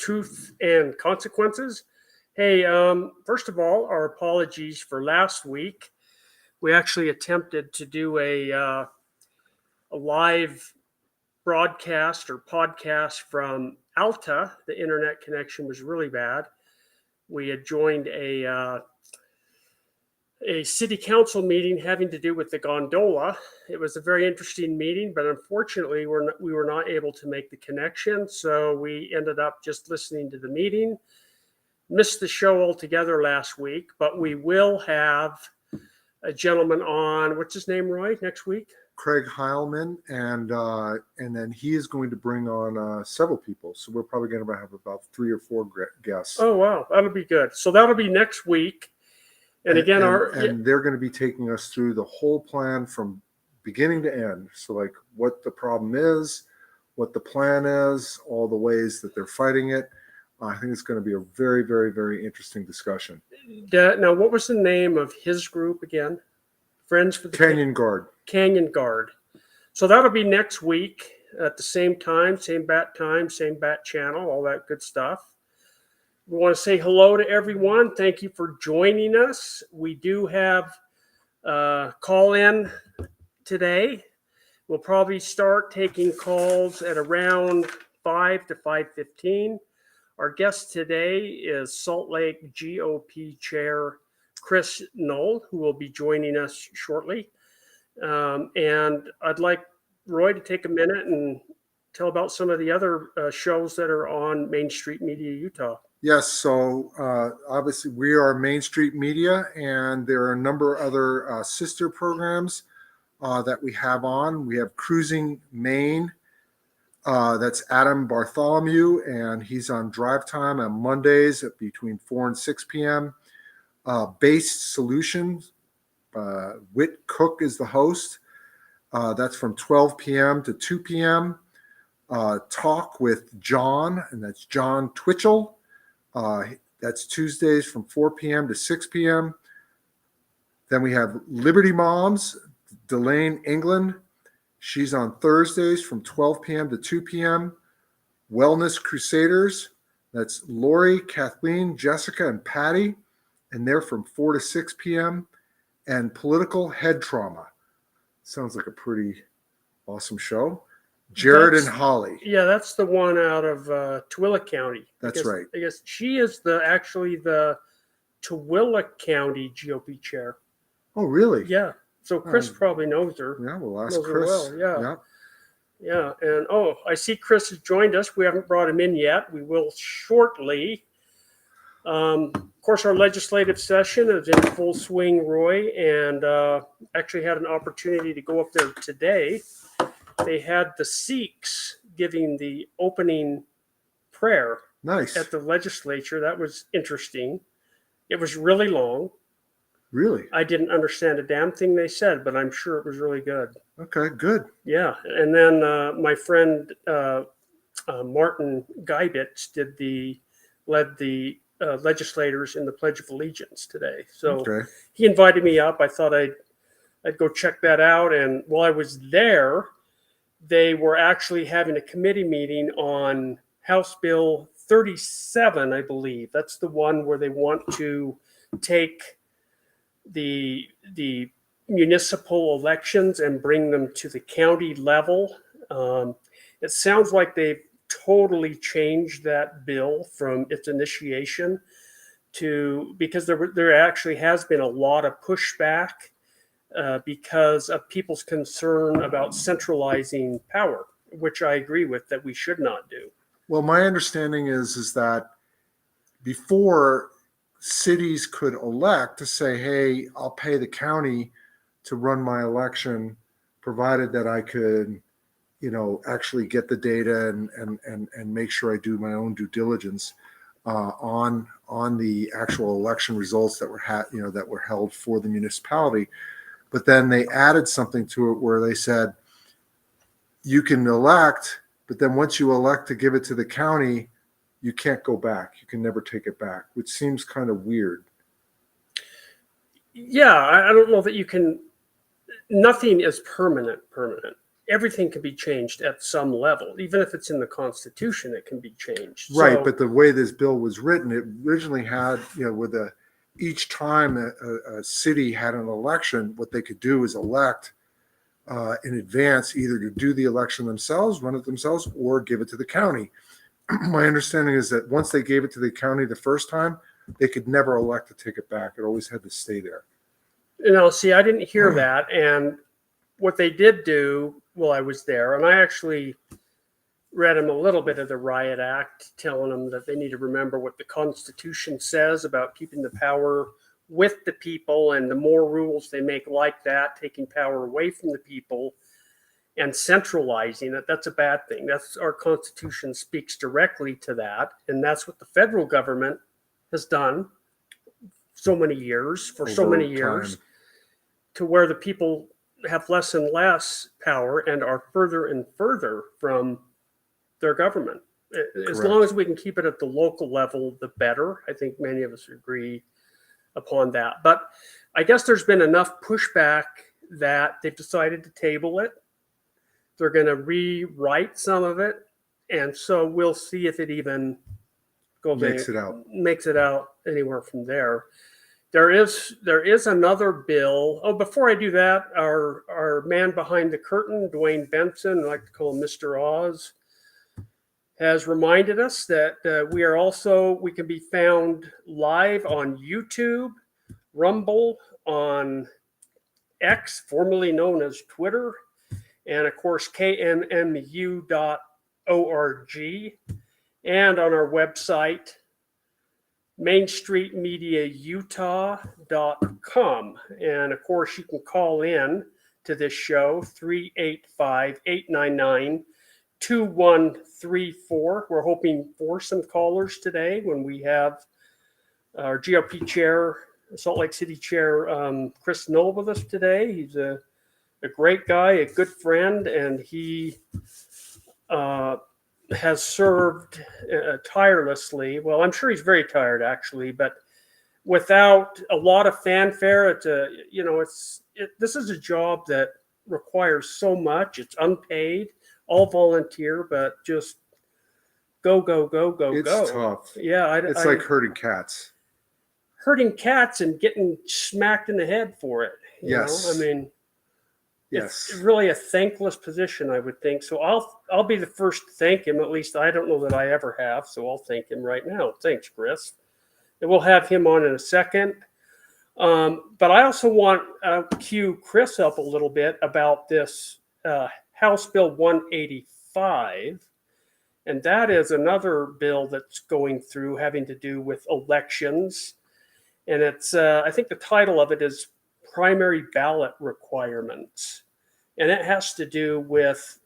Truth and Consequences. Hey, first of all, our apologies for last week. We actually attempted to do a live broadcast or podcast from Alta. The internet connection was really bad. We had joined a city council meeting having to do with the gondola. It was a very interesting meeting, but unfortunately, we were not able to make the connection. So we ended up just listening to the meeting. Missed the show altogether last week, but we will have a gentleman on. What's his name, Roy? Next week? Craig Heilman, and then he is going to bring on several people. So we're probably going to have about 3 or 4 guests. Oh wow, that'll be good. So that'll be next week. And again, they're going to be taking us through the whole plan from beginning to end. So like what the problem is, what the plan is, all the ways that they're fighting it. I think it's going to be a very, very, very interesting discussion. Now, what was the name of his group again? Friends for the Canyon Guard. Canyon Guard. So that'll be next week at the same time, same bat channel, all that good stuff. We want to say hello to everyone. Thank you for joining us. We do have call in today. We'll probably start taking calls at around 5 to 5:15. Our guest today is Salt Lake GOP Chair Chris Knoll, who will be joining us shortly. And I'd like Roy to take a minute and tell about some of the other shows that are on Main Street Media Utah. Yes, so obviously we are Main Street Media, and there are a number of other sister programs that we have on. We have Cruising Maine. That's Adam Bartholomew, and he's on drive time on Mondays at between 4 and 6 p.m. Based Solutions, Whit Cook is the host. That's from 12 p.m. to 2 p.m. Talk with John, and that's John Twitchell. That's Tuesdays from 4 p.m. to 6 p.m. Then we have Liberty Moms, Delane England. She's on Thursdays from 12 p.m. to 2 p.m. Wellness Crusaders. That's Lori, Kathleen, Jessica, and Patty. And they're from 4 to 6 p.m. And Political Head Trauma. Sounds like a pretty awesome show. Jared and Holly. Yeah, that's the one out of Tooele County. That's right. I guess she is actually the Tooele County GOP chair. Oh, really? Yeah. So Chris probably knows her. Yeah, we'll ask Chris. Well. Yeah. And I see Chris has joined us. We haven't brought him in yet. We will shortly. Of course, our legislative session is in full swing, Roy, and actually had an opportunity to go up there today. They had the Sikhs giving the opening prayer at the legislature. That was interesting. It was really long. Really? I didn't understand a damn thing they said, but I'm sure it was really good. Okay, good. Yeah. And then my friend Martin Geibitz led the legislators in the Pledge of Allegiance today. So he invited me up. I thought I'd go check that out. And while I was there, they were actually having a committee meeting on House Bill 37, I believe. That's the one where they want to take the municipal elections and bring them to the county level. It sounds like they've totally changed that bill from its initiation because there actually has been a lot of pushback because of people's concern about centralizing power, which I agree with that we should not do. Well, my understanding is that before cities could elect to say, hey, I'll pay the county to run my election, provided that I could, actually get the data and make sure I do my own due diligence on the actual election results that were held for the municipality. But then they added something to it where they said, you can elect, but then once you elect to give it to the county, you can't go back. You can never take it back, which seems kind of weird. Yeah, I don't know that you can. Nothing is permanent. everything can be changed at some level. Even if it's in the Constitution, it can be changed. Right, So, but the way this bill was written, it originally had, with each time a city had an election, what they could do is elect in advance, either to do the election themselves, run it themselves, or give it to the county. My understanding is that once they gave it to the county the first time, they could never elect to take it back. It always had to stay there. see, I didn't hear that. And what they did do while I was there, and I actually read them a little bit of the Riot Act, telling them that they need to remember what the Constitution says about keeping the power with the people, and the more rules they make like that, taking power away from the people and centralizing it, that's a bad thing. That's our Constitution speaks directly to that, and that's what the federal government has done so many years, for so many years, to where the people have less and less power and are further and further from their government. As long as we can keep it at the local level, the better. I think many of us agree upon that. But I guess there's been enough pushback that they've decided to table it. They're going to rewrite some of it, and so we'll see if it even makes it out anywhere from there. There is another bill. Oh, before I do that, our man behind the curtain, Dwayne Benson, I like to call him Mr. Oz, has reminded us that we can be found live on YouTube, Rumble, on X, formerly known as Twitter, and of course KMMU.org, and on our website mainstreetmediautah.com. And of course you can call in to this show 385-899-2134. We're hoping for some callers today when we have our GOP chair, Salt Lake City chair, Chris Knoll, with us today. He's a great guy, a good friend, and he has served tirelessly. Well, I'm sure he's very tired, actually, but without a lot of fanfare. This is a job that requires so much. It's unpaid, all volunteer, but just go. It's tough. Yeah, it's like herding cats. Herding cats and getting smacked in the head for it. Yes. I mean, yes, it's really a thankless position, I would think. So I'll be the first to thank him. At least I don't know that I ever have. So I'll thank him right now. Thanks, Chris. And we'll have him on in a second. But I also want to cue Chris up a little bit about this House Bill 185. And that is another bill that's going through having to do with elections. And it's, I think the title of it is Primary Ballot Requirements. And it has to do with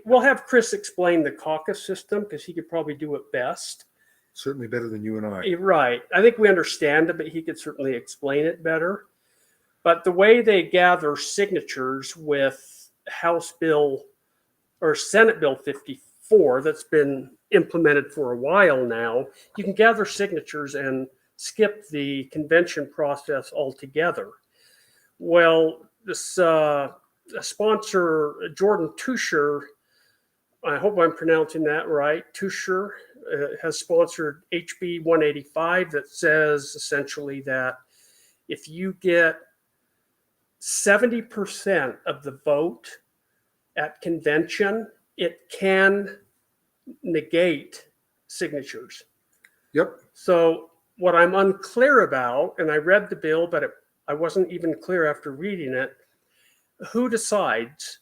we'll have Chris explain the caucus system because he could probably do it best. Certainly better than you and I. Right. I think we understand it, but he could certainly explain it better. But the way they gather signatures with House Bill or Senate Bill 54 that's been implemented for a while now, you can gather signatures and skip the convention process altogether. Well, this sponsor, Jordan Tusher, I hope I'm pronouncing that right, Tusher, has sponsored HB 185 that says essentially that if you get 70% of the vote at convention, it can negate signatures. Yep. So what I'm unclear about, and I read the bill, but I wasn't even clear after reading it, who decides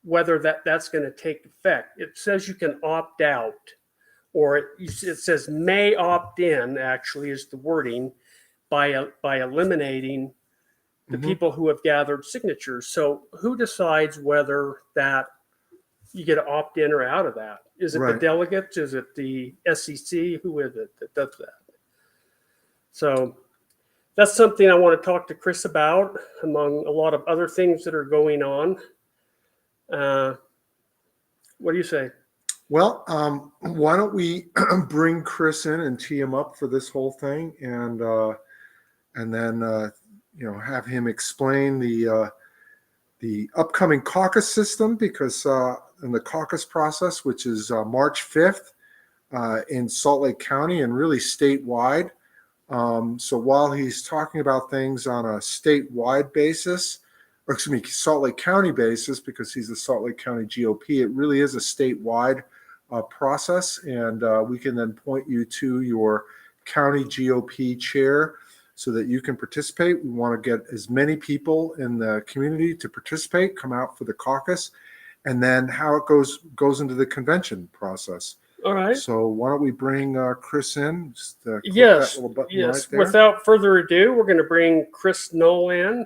whether that's going to take effect? It says you can opt out, or it says may opt in, actually, is the wording, by eliminating the people who have gathered signatures. So who decides whether that you get to opt in or out of that? Is it the delegates? Is it the SEC? Who is it that does that? So that's something I want to talk to Chris about, among a lot of other things that are going on. What do you say? Well, why don't we bring Chris in and tee him up for this whole thing, and then have him explain the the upcoming caucus system, because in the caucus process, which is March 5th in Salt Lake County and really statewide. So while he's talking about things on a statewide basis, or excuse me, Salt Lake County basis, because he's the Salt Lake County GOP, it really is a statewide process. And we can then point you to your county GOP chair so that you can participate. We want to get as many people in the community to participate, come out for the caucus, and then how it goes into the convention process. All right. So why don't we bring Chris in? Just click Yes. that little button Yes. right there. Without further ado, we're going to bring Chris Knoll in.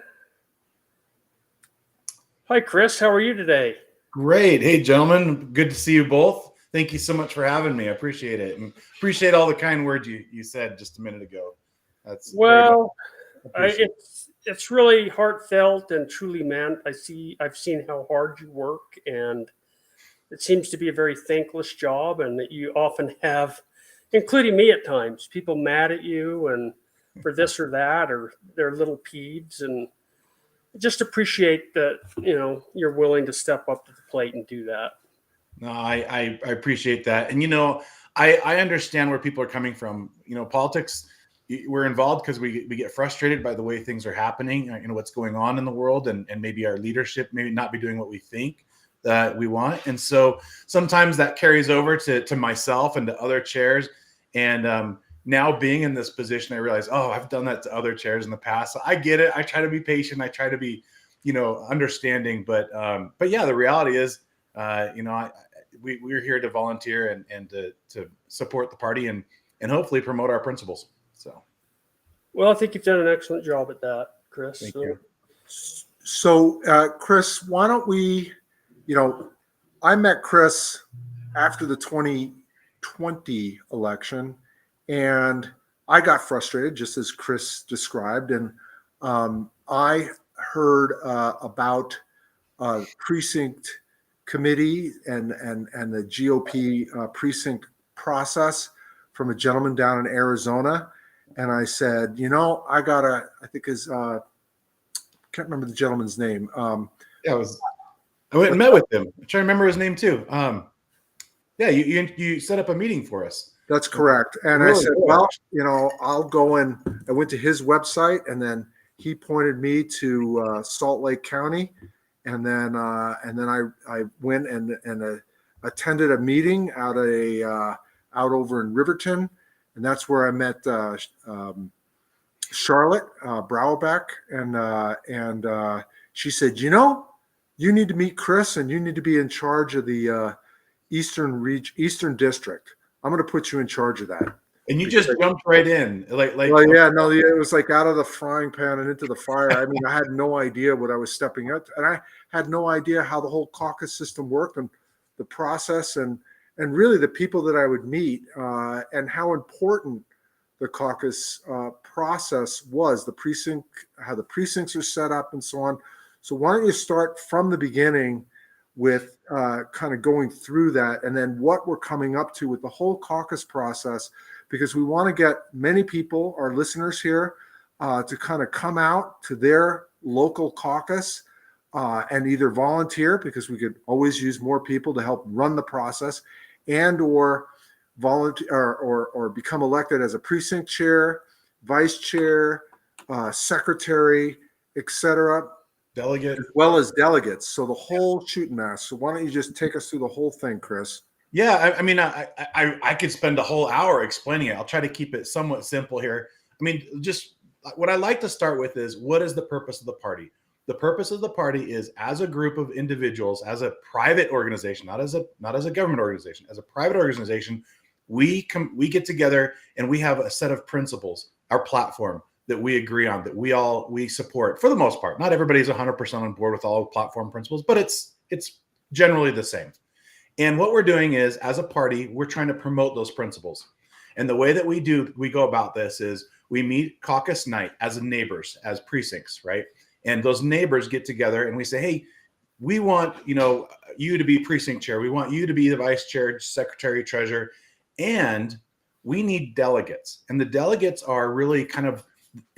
Hi, Chris. How are you today? Great. Hey, gentlemen. Good to see you both. Thank you so much for having me. I appreciate it. And appreciate all the kind words you said just a minute ago. That's well, it's really heartfelt and truly meant. I've seen how hard you work, and it seems to be a very thankless job, and that you often have, including me at times, people mad at you and for this or that, or they're little peeves, and just appreciate that, you're willing to step up to the plate and do that. No, I appreciate that. And, I understand where people are coming from. Politics, we're involved because we get frustrated by the way things are happening, what's going on in the world, and maybe our leadership maybe not be doing what we think that we want. And so sometimes that carries over to myself and to other chairs. And now being in this position, I realize, I've done that to other chairs in the past. So I get it. I try to be patient. I try to be, understanding. But yeah, the reality is, we're here to volunteer and to support the party and hopefully promote our principles. So, well, I think you've done an excellent job at that, Chris. Thank you. So, Chris, why don't we, I met Chris after the 2020 election, and I got frustrated, just as Chris described. And I heard about precinct committee and the GOP precinct process from a gentleman down in Arizona. And I said, I think his, can't remember the gentleman's name. I went and met with him. I'm trying to remember his name too. Yeah, you set up a meeting for us. That's correct. And really I said, cool. I'll go and I went to his website, and then he pointed me to Salt Lake County. And then I went and attended a meeting out over in Riverton. And that's where I met Charlotte Braubeck. And she said, you need to meet Chris, and you need to be in charge of the Eastern District. I'm going to put you in charge of that. And you just jumped right in. Well, yeah, no, it was like out of the frying pan and into the fire. I mean, I had no idea what I was stepping up to, and I had no idea how the whole caucus system worked and the process and really the people that I would meet and how important the caucus process was, how the precincts are set up and so on. So why don't you start from the beginning with kind of going through that, and then what we're coming up to with the whole caucus process, because we want to get many people, our listeners here, to kind of come out to their local caucus and either volunteer, because we could always use more people to help run the process, and or volunteer or become elected as a precinct chair, vice chair, secretary, etc. Delegate, as well as delegates. So the whole shooting match. So why don't you just take us through the whole thing, Chris? Yeah, I mean, I could spend a whole hour explaining it. I'll try to keep it somewhat simple here. I mean, just what I like to start with is, what is the purpose of the party? The purpose of the party is, as a group of individuals, as a private organization, not as a government organization, as a private organization, we get together and we have a set of principles, our platform that we agree on, that we support for the most part. Not everybody's 100% on board with all platform principles, but it's generally the same. And what we're doing is, as a party, we're trying to promote those principles. And the way that we go about this is, we meet caucus night as neighbors, as precincts, right? And those neighbors get together and we say, hey, we want, you to be precinct chair. We want you to be the vice chair, secretary, treasurer, and we need delegates. And the delegates are really kind of,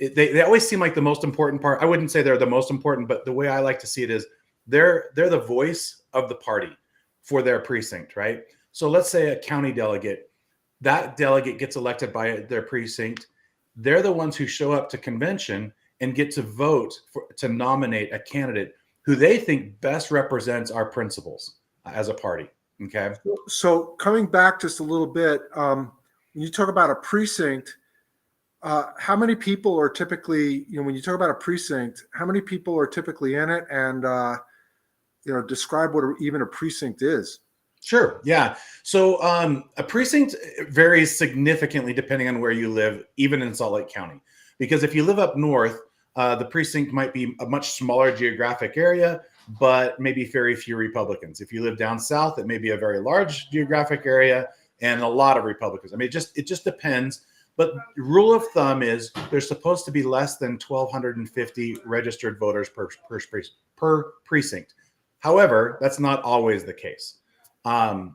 they always seem like the most important part. I wouldn't say they're the most important, but the way I like to see it is, they're the voice of the party for their precinct, right? So let's say a county delegate, that delegate gets elected by their precinct. They're the ones who show up to convention and get to vote to nominate a candidate who they think best represents our principles as a party. Okay. So coming back just a little bit, when you talk about a precinct, how many people are typically, when you talk about a precinct, how many people are typically in it, and describe what even a precinct is? Sure. Yeah. So a precinct varies significantly depending on where you live, even in Salt Lake County. Because if you live up north, the precinct might be a much smaller geographic area, but maybe very few Republicans. If you live down south, it may be a very large geographic area and a lot of Republicans. I mean, it just depends. But rule of thumb is there's supposed to be less than 1,250 registered voters per precinct. However, that's not always the case. And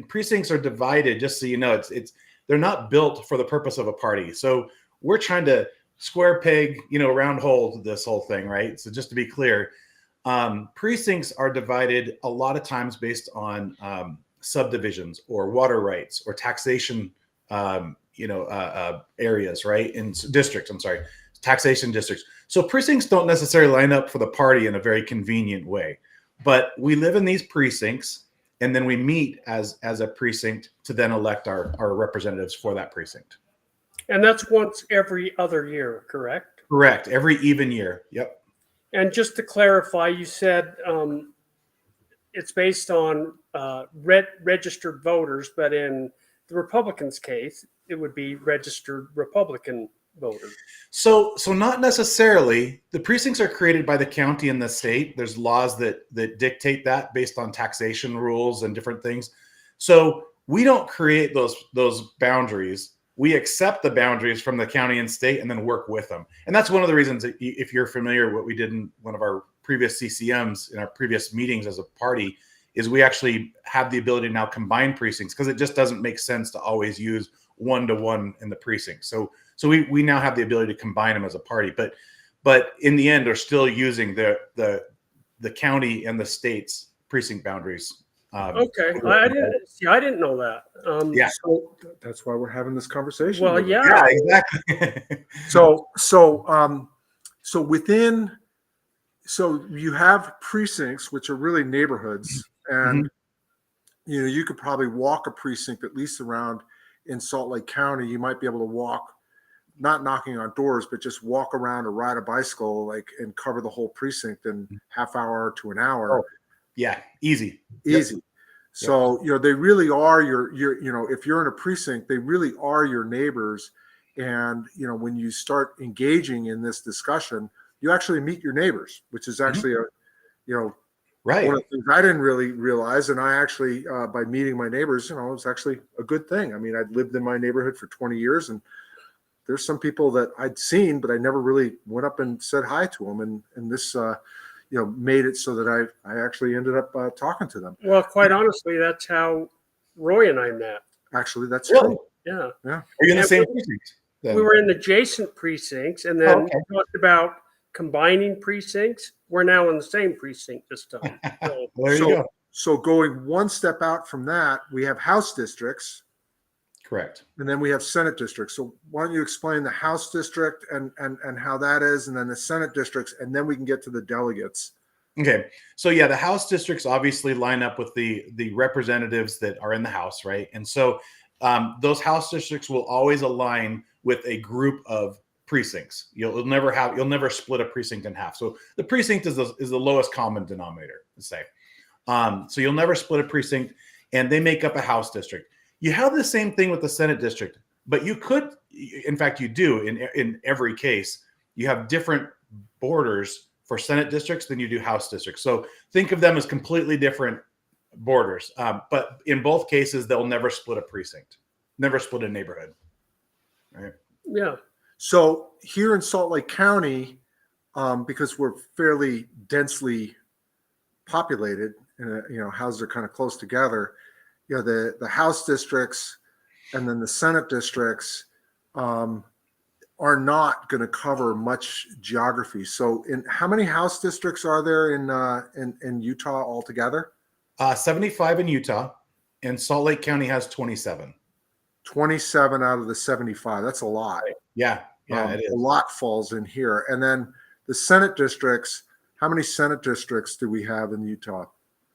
precincts are divided, just so you know, they're not built for the purpose of a party. So we're trying to square peg, round hole this whole thing, right? So just to be clear, precincts are divided a lot of times based on subdivisions or water rights or taxation, areas, right? In districts, taxation districts. So precincts don't necessarily line up for the party in a very convenient way, but we live in these precincts, and then we meet as a precinct to then elect our representatives for that precinct. And that's once every other year, correct? Correct. Every even year. Yep. And just to clarify, you said it's based on registered voters, but in the Republicans' case, it would be registered Republican voters. So not necessarily. The precincts are created by the county and the state. There's laws that dictate that based on taxation rules and different things. So we don't create those boundaries. We accept the boundaries from the county and state and then work with them. And that's one of the reasons that if you're familiar, what we did in one of our previous CCMs in our previous meetings as a party is we actually have the ability to now combine precincts, because it just doesn't make sense to always use 1-to-1 in the precinct. So we now have the ability to combine them as a party, but in the end, they're still using the county and the state's precinct boundaries. Okay, I didn't know that. Yeah, so that's why we're having this conversation. Well, yeah, exactly. So you have precincts, which are really neighborhoods, and you could probably walk a precinct at least around in Salt Lake County. You might be able to walk, not knocking on doors, but just walk around or ride a bicycle, and cover the whole precinct in half hour to an hour. Oh, yeah, easy. Yep. So they really are your if you're in a precinct, they really are your neighbors. And when you start engaging in this discussion, you actually meet your neighbors, which is actually right. One of the things I didn't really realize. And I actually, by meeting my neighbors, it's actually a good thing. I mean, I'd lived in my neighborhood for 20 years, and there's some people that I'd seen, but I never really went up and said hi to them. And this, made it so that I actually ended up talking to them. Well, quite honestly, that's how Roy and I met. Actually, that's really true. Yeah. Yeah. Are you in the same precinct? We were in adjacent precincts, and then we talked about combining precincts. We're now in the same precinct this time. There you go. So going one step out from that, we have House districts. Correct. And then we have Senate districts. So why don't you explain the House district and how that is, and then the Senate districts, and then we can get to the delegates. Okay. So yeah, the House districts obviously line up with the representatives that are in the House, right? And so those House districts will always align with a group of precincts. You'll never split a precinct in half. So the precinct is the lowest common denominator, let's say. So you'll never split a precinct, and they make up a House district. You have the same thing with the Senate district, but you could, in fact, you do in every case, you have different borders for Senate districts than you do House districts. So think of them as completely different borders. But in both cases, they'll never split a precinct, never split a neighborhood. Right? Yeah. So here in Salt Lake County, because we're fairly densely populated, and houses are kind of close together, the House districts and then the Senate districts are not going to cover much geography. So, in how many House districts are there in Utah altogether? 75 in Utah, and Salt Lake County has 27. 27 out of the 75. That's a lot. Yeah, it is. A lot falls in here. And then the Senate districts. How many Senate districts do we have in Utah?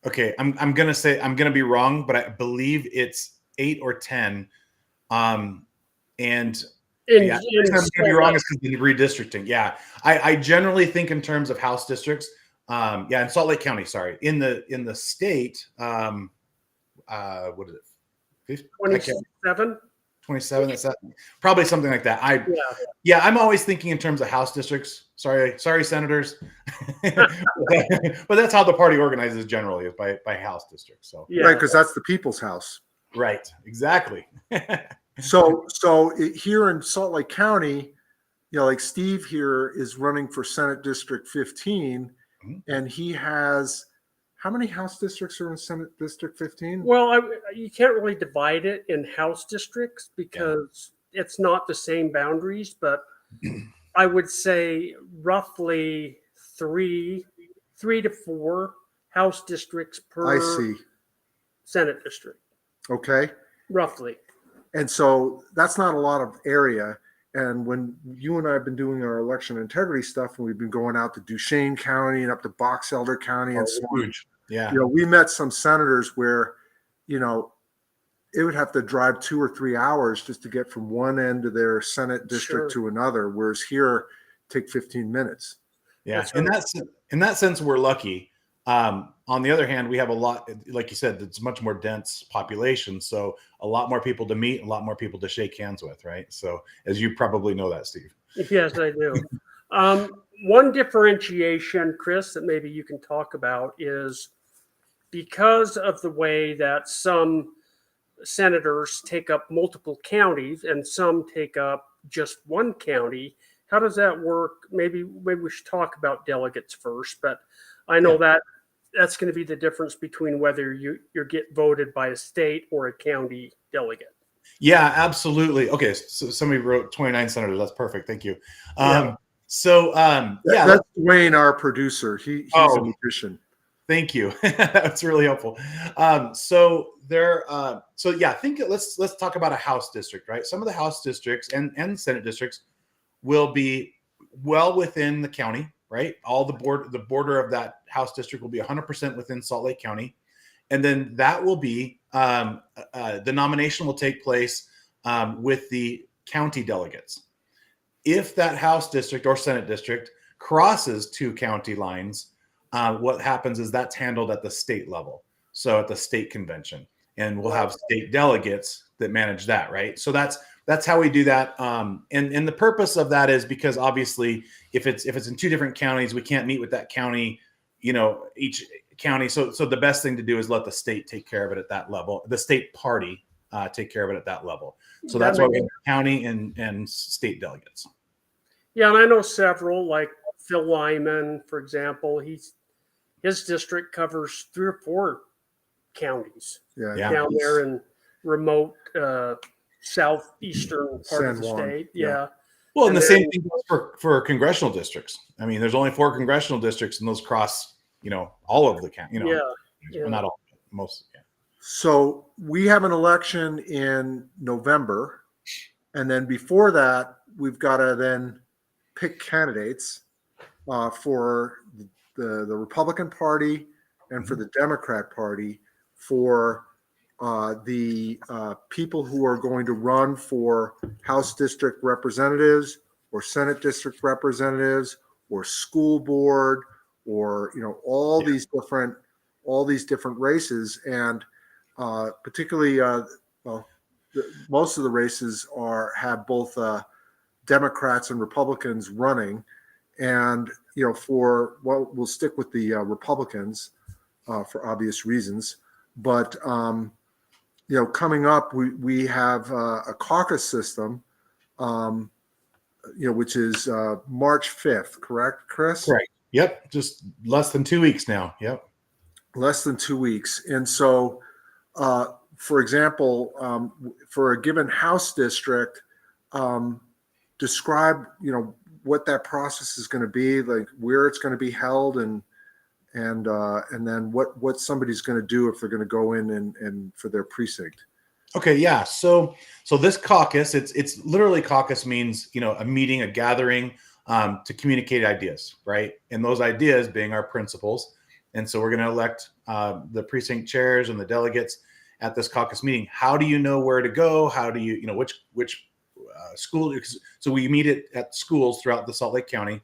Okay, I'm gonna be wrong, but I believe it's 8 or 10. And yeah, the reason I'm gonna be wrong is because of the redistricting. Yeah, I generally think in terms of House districts. In Salt Lake County, sorry, in the state, what is it? 27. 27. That's that. Probably something like that. I'm always thinking in terms of House districts. Sorry, senators. But that's how the party organizes generally, is by House districts. So right, because that's the people's house. Right. Exactly. So here in Salt Lake County, like Steve here is running for Senate District 15, and he has, how many House districts are in Senate District 15? Well, you can't really divide it in House districts because it's not the same boundaries, but I would say roughly three to four House districts per Senate district. Okay. Roughly. And so that's not a lot of area. And when you and I have been doing our election integrity stuff, and we've been going out to Duchesne County and up to Box Elder County and so on, we met some senators where, it would have to drive 2 or 3 hours just to get from one end of their Senate district to another, whereas here take 15 minutes. Yeah, in that sense, we're lucky. On the other hand, we have a lot, like you said, it's much more dense population. So a lot more people to meet, a lot more people to shake hands with, right? So as you probably know that, Steve. Yes, I do. One differentiation, Chris, that maybe you can talk about is because of the way that some senators take up multiple counties and some take up just one county. How does that work? Maybe we should talk about delegates first, but I know that's going to be the difference between whether you get voted by a state or a county delegate. Yeah, absolutely. Okay, so somebody wrote 29 senators. That's perfect. Thank you. That's Wayne, our producer. He's a magician. Thank you. That's really helpful. Let's talk about a House district, right? Some of the House districts and Senate districts will be well within the county, right? The border of that House district will be 100% within Salt Lake County. And then that will be, the nomination will take place with the county delegates. If that House district or Senate district crosses 2 county lines, what happens is that's handled at the state level. So at the state convention, and we'll have state delegates that manage that, right? So that's how we do that. And the purpose of that is because obviously if it's in 2 different counties, we can't meet with that county, each county. So the best thing to do is let the state take care of it at that level. The state party take care of it at that level. So that's why we have county and state delegates. Yeah, and I know several, like Phil Lyman, for example. His district covers 3 or 4 counties down there in remote southeastern part of the state. Yeah. Well, and the same thing goes for congressional districts. I mean, there's only 4 congressional districts, and those cross, all of the county. Well, not all, most. Yeah. So we have an election in November, and then before that, we've got to then pick candidates for the Republican Party and for the Democrat Party for the people who are going to run for House District Representatives or Senate District Representatives or school board or all these different races, and particularly most of the races have both Democrats and Republicans running. And we'll stick with the Republicans for obvious reasons. But coming up, we have a caucus system, which is March 5th. Correct, Chris? Correct. Yep. Just less than 2 weeks now. Yep. Less than 2 weeks. And so, for example, for a given House district, describe, what that process is going to be, like where it's going to be held, and then what somebody's going to do if they're going to go in and for their precinct. Okay, yeah. So this caucus, it's literally, caucus means, a meeting, a gathering to communicate ideas, right? And those ideas being our principles. And so we're going to elect the precinct chairs and the delegates at this caucus meeting. How do you know where to go? How do you, which school? So we meet it at schools throughout the Salt Lake County.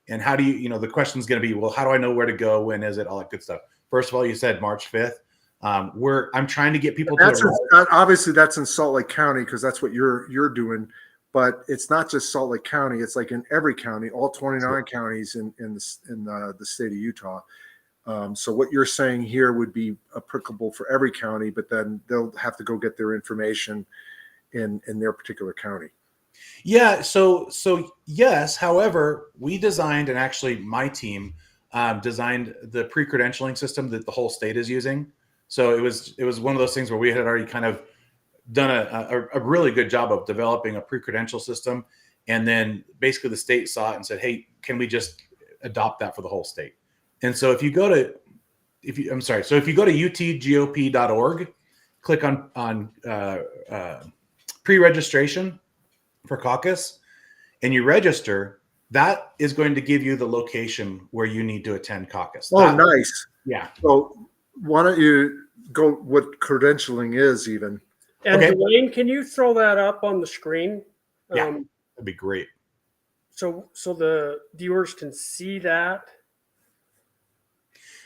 And how do you, the question is going to be, well, how do I know where to go? When is it? All that good stuff. First of all, you said March 5th. I'm trying to get people to obviously that's in Salt Lake County, because that's what you're doing, but it's not just Salt Lake County. It's like in every county, all 29 counties in the state of Utah. So what you're saying here would be applicable for every county, but then they'll have to go get their information in their particular county. Yeah. So yes. However, we designed, and actually my team designed the pre-credentialing system that the whole state is using. So it was one of those things where we had already kind of done a really good job of developing a pre-credential system. And then basically the state saw it and said, hey, can we just adopt that for the whole state? And so if you go to utgop.org, click on pre-registration for caucus, and you register, that is going to give you the location where you need to attend caucus. Nice. Yeah. So why don't you go what credentialing is even? And okay. Dwayne, can you throw that up on the screen? Yeah, that'd be great. So the viewers can see that.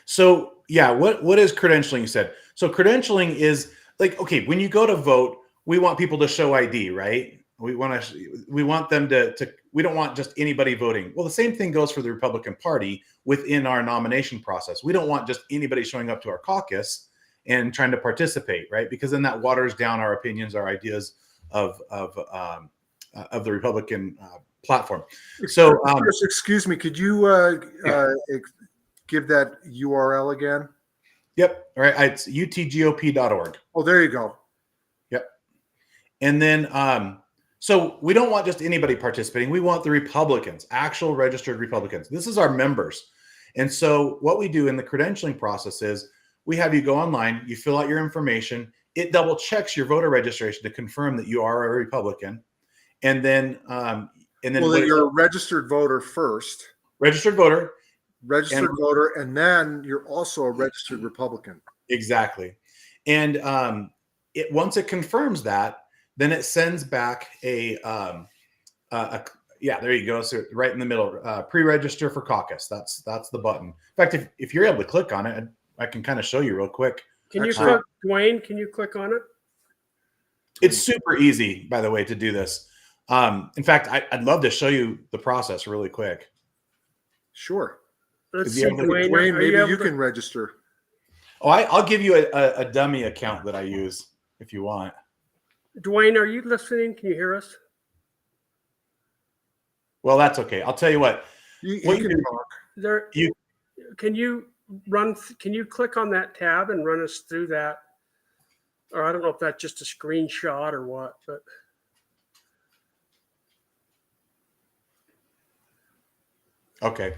So yeah, what is credentialing, you said? So credentialing is like, okay, when you go to vote, we want people to show ID, right? We want them to we don't want just anybody voting. Well, the same thing goes for the Republican Party within our nomination process. We don't want just anybody showing up to our caucus and trying to participate, right? Because then that waters down our opinions, our ideas of the Republican platform. So, excuse me, could you give that URL again? Yep. All right. It's utgop.org. Oh, there you go. Yep. And then, so we don't want just anybody participating. We want the Republicans, actual registered Republicans. This is our members. And so what we do in the credentialing process is we have you go online, you fill out your information. It double checks your voter registration to confirm that you are a Republican. And then, well, you're a registered voter first. Registered voter. And then you're also a registered Republican. Exactly. And once it confirms that, then it sends back yeah, there you go. So right in the middle, pre-register for caucus. That's the button. In fact, if you're able to click on it, I can kind of show you real quick. Can you click, Dwayne? Can you click on it? It's super easy, by the way, to do this. In fact, I'd love to show you the process really quick. Sure. Let's see, Dwayne, maybe you can register. Oh, I'll give you a dummy account that I use if you want. Dwayne, are you listening? Can you hear us? Well, that's okay. I'll tell you what. Can you click on that tab and run us through that? Or I don't know if that's just a screenshot or what, but. Okay.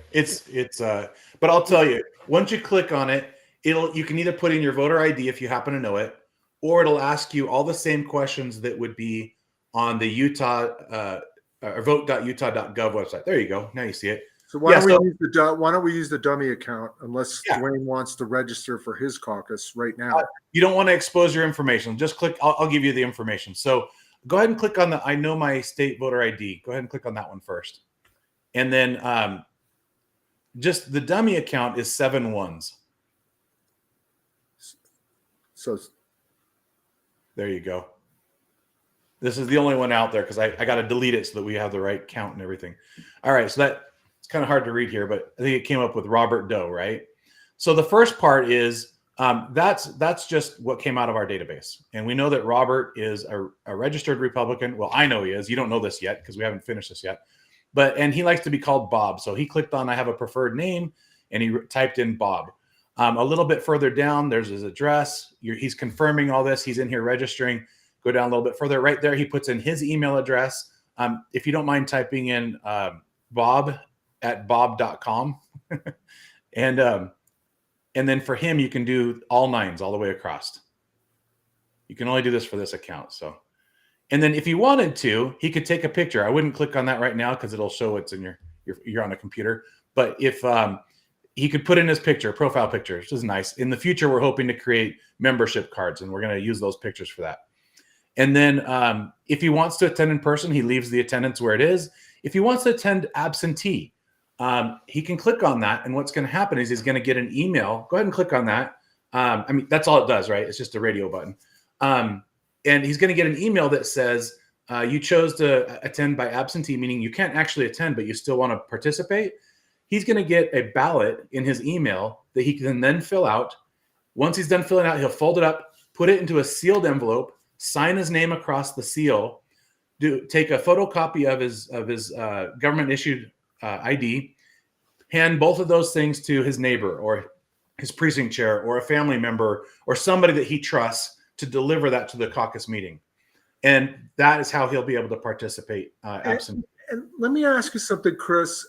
But I'll tell you, once you click on it, you can either put in your voter ID if you happen to know it, or it'll ask you all the same questions that would be on the Utah or vote.utah.gov website. There you go. Now you see it. So why don't we use the dummy account unless Dwayne wants to register for his caucus right now? You don't want to expose your information. Just click. I'll give you the information. So go ahead and click on the I know my state voter ID. Go ahead and click on that one first. And then just the dummy account is 7 ones. So there you go. This is the only one out there because I got to delete it so that we have the right count and everything. All right. So it's kind of hard to read here, but I think it came up with Robert Doe, right? So the first part is that's just what came out of our database. And we know that Robert is a registered Republican. Well, I know he is. You don't know this yet because we haven't finished this yet. And he likes to be called Bob. So he clicked on I have a preferred name and he typed in Bob. A little bit further down, there's his address. He's confirming all this. He's in here registering. Go down a little bit further. Right there, he puts in his email address. If you don't mind typing in bob@bob.com. And then for him, you can do all 9s all the way across. You can only do this for this account. So, and then if you wanted to, he could take a picture. I wouldn't click on that right now because it'll show it's in you're on a computer. But if he could put in his picture, profile picture, which is nice. In the future, we're hoping to create membership cards, and we're going to use those pictures for that. And then if he wants to attend in person, he leaves the attendance where it is. If he wants to attend absentee, he can click on that. And what's going to happen is he's going to get an email. Go ahead and click on that. I mean, that's all it does, right? It's just a radio button. And he's going to get an email that says, you chose to attend by absentee, meaning you can't actually attend, but you still want to participate. He's going to get a ballot in his email that he can then fill out. Once he's done filling out, he'll fold it up, put it into a sealed envelope, sign his name across the seal, take a photocopy of his government issued ID, hand both of those things to his neighbor or his precinct chair or a family member or somebody that he trusts to deliver that to the caucus meeting. And that is how he'll be able to participate absent. And let me ask you something, Chris.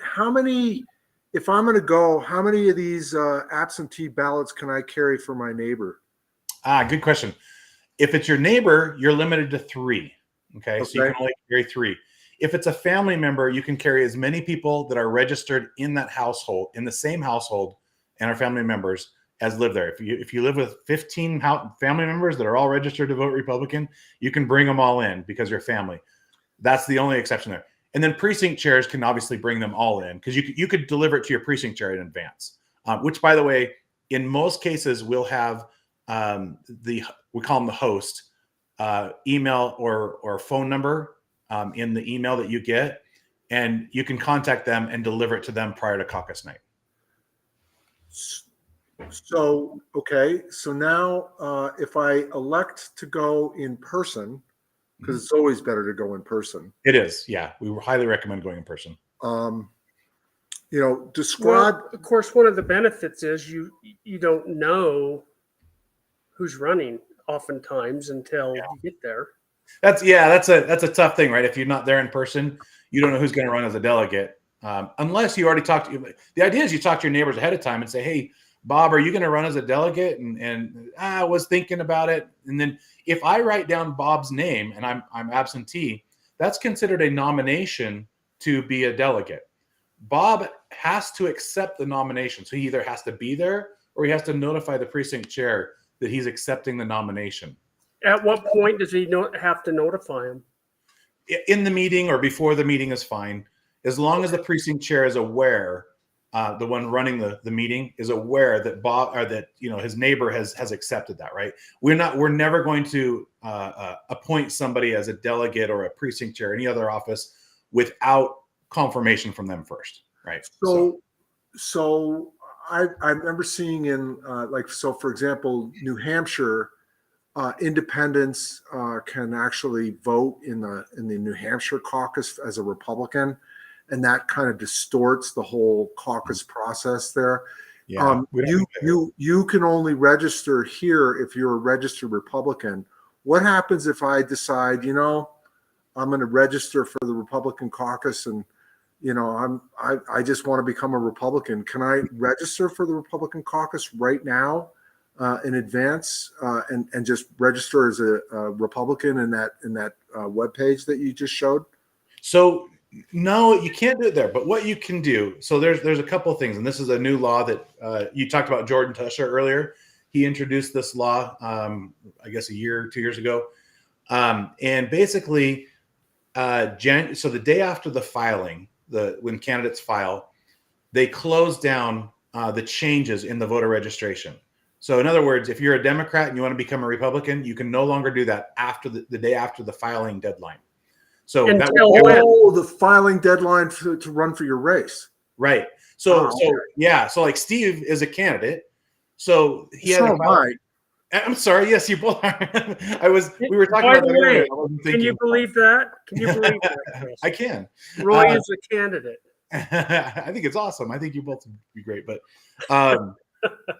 How many, if I'm going to go, how many of these absentee ballots can I carry for my neighbor? Good question. If it's your neighbor, you're limited to 3. Okay. So you can only carry 3. If it's a family member, you can carry as many people that are registered in that household, in the same household, and are family members as live there. If you live with 15 family members that are all registered to vote Republican, you can bring them all in because you're family. That's the only exception there. And then precinct chairs can obviously bring them all in because you could deliver it to your precinct chair in advance, which, by the way, in most cases will have we call them the host email or phone number in the email that you get, and you can contact them and deliver it to them prior to caucus night. So, okay. So now if I elect to go in person, because it's always better to go in person. It is. Yeah. We highly recommend going in person. Describe. Well, of course, one of the benefits is you don't know who's running oftentimes until you get there. That's a tough thing, right? If you're not there in person, you don't know who's going to run as a delegate. Unless you already talked to the idea is you talk to your neighbors ahead of time and say, hey, Bob, are you going to run as a delegate? And I was thinking about it. And then if I write down Bob's name and I'm absentee, that's considered a nomination to be a delegate. Bob has to accept the nomination. So he either has to be there or he has to notify the precinct chair that he's accepting the nomination. At what point does he have to notify him? In the meeting or before the meeting is fine. As long as the precinct chair is aware, the one running the meeting is aware that Bob or that his neighbor has accepted that, right? We're never going to appoint somebody as a delegate or a precinct chair, any other office, without confirmation from them first, right? So I remember seeing in for example, New Hampshire, independents can actually vote in the New Hampshire caucus as a Republican. And that kind of distorts the whole caucus process there. Yeah, you can only register here if you're a registered Republican. What happens if I decide, I'm going to register for the Republican caucus and, I just want to become a Republican. Can I register for the Republican caucus right now in advance and just register as a Republican in that webpage that you just showed? So no, you can't do it there. But what you can do, so there's a couple of things, and this is a new law that you talked about Jordan Tusher earlier. He introduced this law, I guess 2 years ago. And basically, so the day after the filing, when candidates file, they close down the changes in the voter registration. So in other words, if you're a Democrat and you want to become a Republican, you can no longer do that after the day after the filing deadline. So the filing deadline to run for your race. Right. So like Steve is a candidate. So he had I'm sorry. Yes, you both are. We were talking about that earlier. Can you believe that? Can you believe that, Chris? I can. Roy is a candidate. I think it's awesome. I think you both would be great. But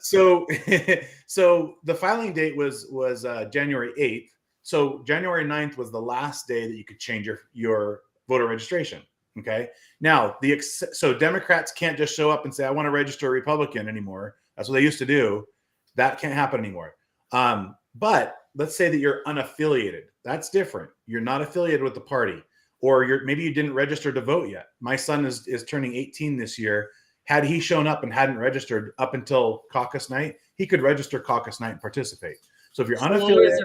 so the filing date was January 8th. so January 9th was the last day that you could change your voter registration. Okay. Now so Democrats can't just show up and say, I want to register a Republican anymore. That's what they used to do. That can't happen anymore. But let's say that you're unaffiliated. That's different. You're not affiliated with the party, or maybe you didn't register to vote yet. My son is turning 18 this year. Had he shown up and hadn't registered up until caucus night, he could register caucus night and participate. So if you're unaffiliated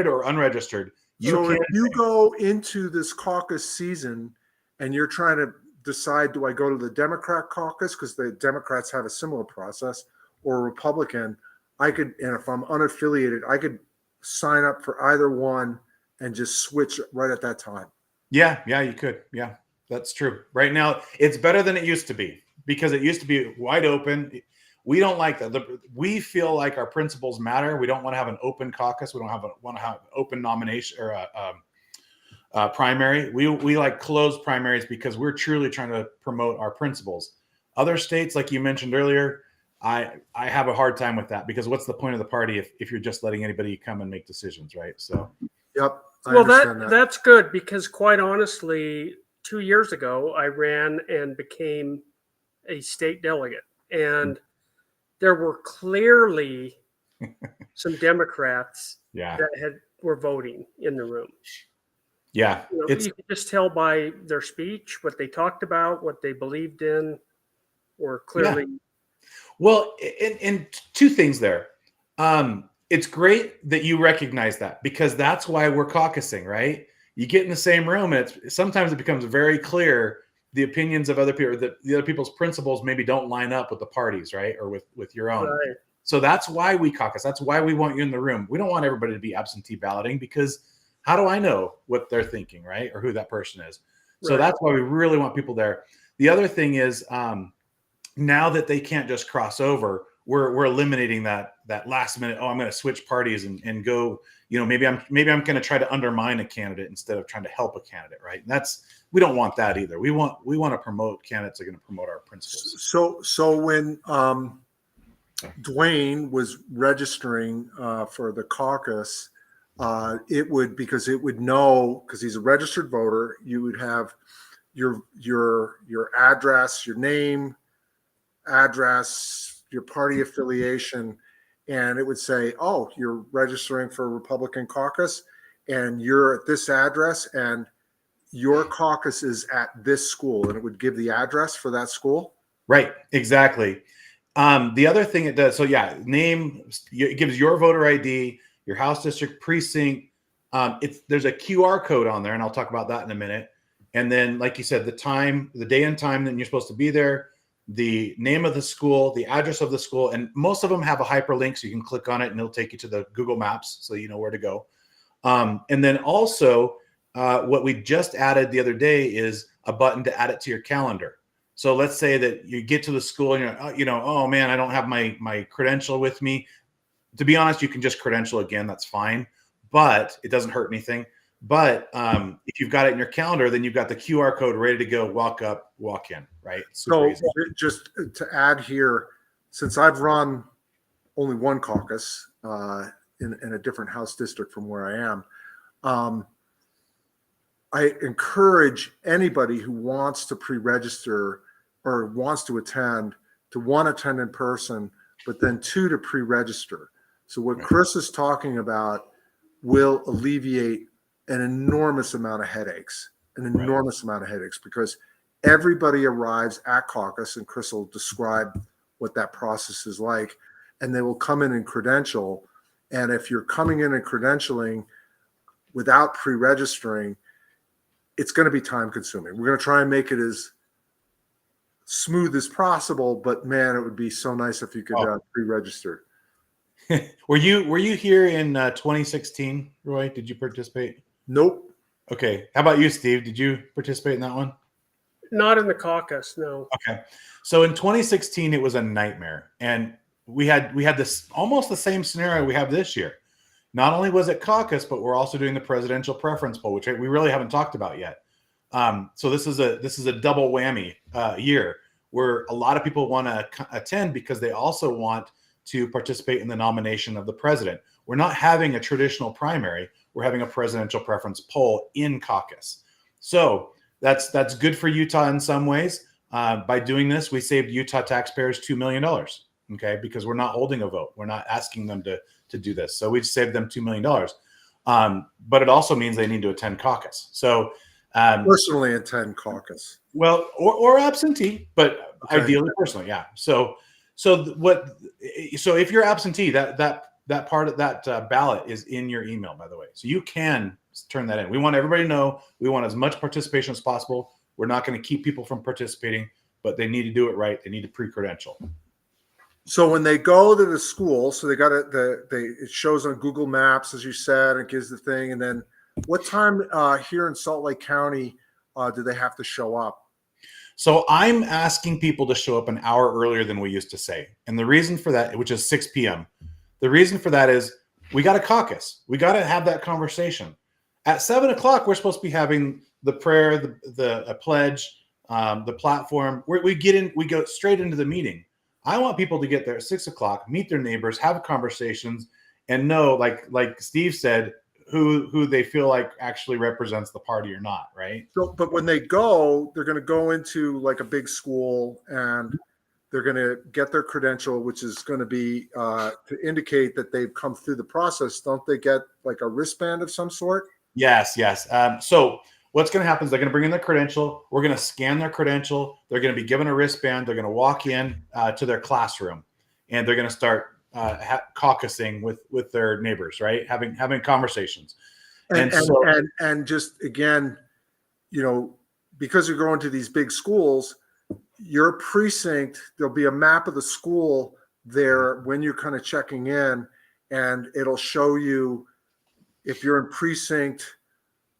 or unregistered, if you go into this caucus season and you're trying to decide, do I go to the Democrat caucus because the Democrats have a similar process, or Republican, and if I'm unaffiliated, I could sign up for either one and just switch right at that time. Yeah, you could. Yeah, that's true. Right now, it's better than it used to be, because it used to be wide open. We don't like that. We feel like our principles matter. We don't want to have an open caucus. We don't want to have an open nomination or a primary. We like closed primaries because we're truly trying to promote our principles. Other states, like you mentioned earlier, I have a hard time with that, because what's the point of the party if you're just letting anybody come and make decisions, right? So, yep. Well, that's good, because quite honestly, 2 years ago, I ran and became a state delegate, and there were clearly some Democrats that were voting in the room. Yeah. You could just tell by their speech, what they talked about, what they believed in, or clearly. Yeah. Well, and two things there. It's great that you recognize that, because that's why we're caucusing, right? You get in the same room, and sometimes it becomes very clear the opinions of other people, that the other people's principles maybe don't line up with the party's, right? Or with your own. Right. So that's why we caucus. That's why we want you in the room. We don't want everybody to be absentee balloting, because how do I know what they're thinking, right? Or who that person is. So that's why we really want people there. The other thing is, now that they can't just cross over, we're eliminating that last minute, I'm going to switch parties and go, maybe I'm going to try to undermine a candidate instead of trying to help a candidate, right? And we don't want that either. We want to promote candidates that are going to promote our principles. So when Dwayne was registering for the caucus, because he's a registered voter, you would have your address, your name, address, your party affiliation, and it would say, oh, you're registering for a Republican caucus, and you're at this address, and your caucus is at this school, and it would give the address for that school. Right, exactly. The other thing it does, name, it gives your voter ID, your house district, precinct. There's a QR code on there, and I'll talk about that in a minute. And then, like you said, the day and time that you're supposed to be there, the name of the school, the address of the school, and most of them have a hyperlink, so you can click on it and it'll take you to the Google Maps, so you know where to go. And then also, what we just added the other day is a button to add it to your calendar. So let's say that you get to the school and you're, oh man, I don't have my credential with me. To be honest, you can just credential again. That's fine, but it doesn't hurt anything. But if you've got it in your calendar, then you've got the QR code ready to go. Walk up, walk in, right? So just to add here, since I've run only one caucus in a different House district from where I am, I encourage anybody who wants to pre-register or wants to attend to, one, attend in person, but then two, to pre-register. So what Chris is talking about will alleviate an enormous amount of headaches, because everybody arrives at caucus, and Chris will describe what that process is like, and they will come in and credential. And if you're coming in and credentialing without pre-registering, it's going to be time consuming. We're going to try and make it as smooth as possible, but man, it would be so nice if you could pre-register. Were you here in 2016, Roy? Did you participate? Nope. Okay. How about you, Steve? Did you participate in that one? Not in the caucus, no. Okay. So in 2016, it was a nightmare. And we had this almost the same scenario we have this year. Not only was it caucus, but we're also doing the presidential preference poll, which we really haven't talked about yet. So this is a double whammy year where a lot of people want to attend because they also want to participate in the nomination of the president. we're not having a traditional primary. We're having a presidential preference poll in caucus. So that's good for Utah in some ways. By doing this, we saved Utah taxpayers $2 million. Okay, because we're not holding a vote. We're not asking them to do this. So we saved them $2 million. But it also means they need to attend caucus. So personally attend caucus. Well, or absentee, but okay. Ideally personally, yeah. So if you're absentee, that part of that ballot is in your email, by the way. So you can turn that in. We want everybody to know. We want as much participation as possible. We're not going to keep people from participating, but they need to do it right. They need to pre-credential. So when they go to the school, so they got it shows on Google Maps, as you said, and gives the thing. And then what time here in Salt Lake County do they have to show up? So I'm asking people to show up an hour earlier than we used to say. And the reason for that, which is 6 p.m., the reason for that is we got a caucus. We got to have that conversation. At 7 o'clock, we're supposed to be having the prayer, the pledge, the platform. We go straight into the meeting. I want people to get there at 6 o'clock, meet their neighbors, have conversations, and know, like Steve said, who they feel like actually represents the party or not, right? So, but when they go, they're going to go into like a big school and they're going to get their credential, which is going to be to indicate that they've come through the process. Don't they get like a wristband of some sort? Yes. So what's going to happen is they're going to bring in their credential. We're going to scan their credential. They're going to be given a wristband. They're going to walk in to their classroom, and they're going to start caucusing with their neighbors, right? Having conversations. And just again, because you're going to these big schools, your precinct, there'll be a map of the school there when you're kind of checking in, and it'll show you if you're in precinct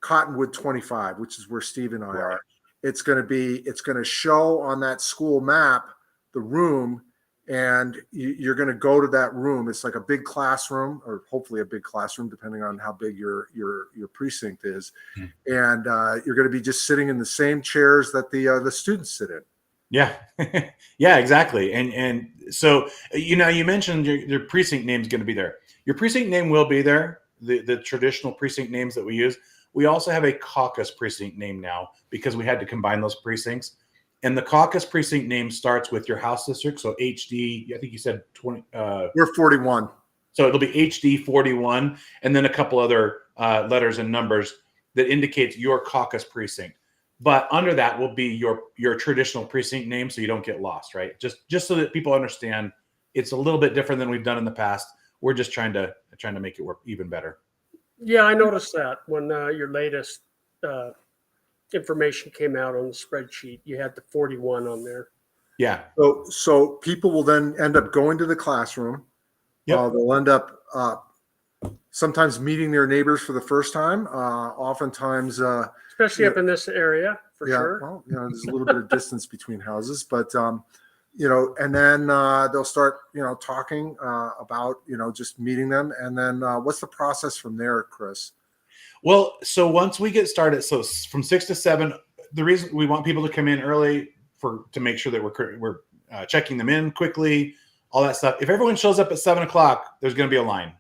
Cottonwood 25, which is where Steve and I are. It's going to show on that school map the room, and you're going to go to that room. It's like a big classroom, or hopefully a big classroom, depending on how big your precinct is. And you're going to be just sitting in the same chairs that the students sit in. Yeah, yeah, exactly. And so, you mentioned your precinct name is going to be there. Your precinct name will be there. The traditional precinct names that we use. We also have a caucus precinct name now because we had to combine those precincts. And the caucus precinct name starts with your house district. So HD, I think you said 20. We're 41. So it'll be HD 41, and then a couple other letters and numbers that indicates your caucus precinct. But under that will be your traditional precinct name, so you don't get lost, right? Just so that people understand, it's a little bit different than we've done in the past. We're just trying to make it work even better. Yeah, I noticed that when your latest information came out on the spreadsheet, you had the 41 on there. Yeah. So people will then end up going to the classroom. Yep. They'll end up sometimes meeting their neighbors for the first time. Oftentimes, especially up in this area, for sure. Well, there's a little bit of distance between houses, but and then they'll start, talking about, just meeting them. And then what's the process from there, Chris? Well, so once we get started, so from 6 to 7, the reason we want people to come in early to make sure that we're checking them in quickly, all that stuff. If everyone shows up at 7 o'clock, there's going to be a line.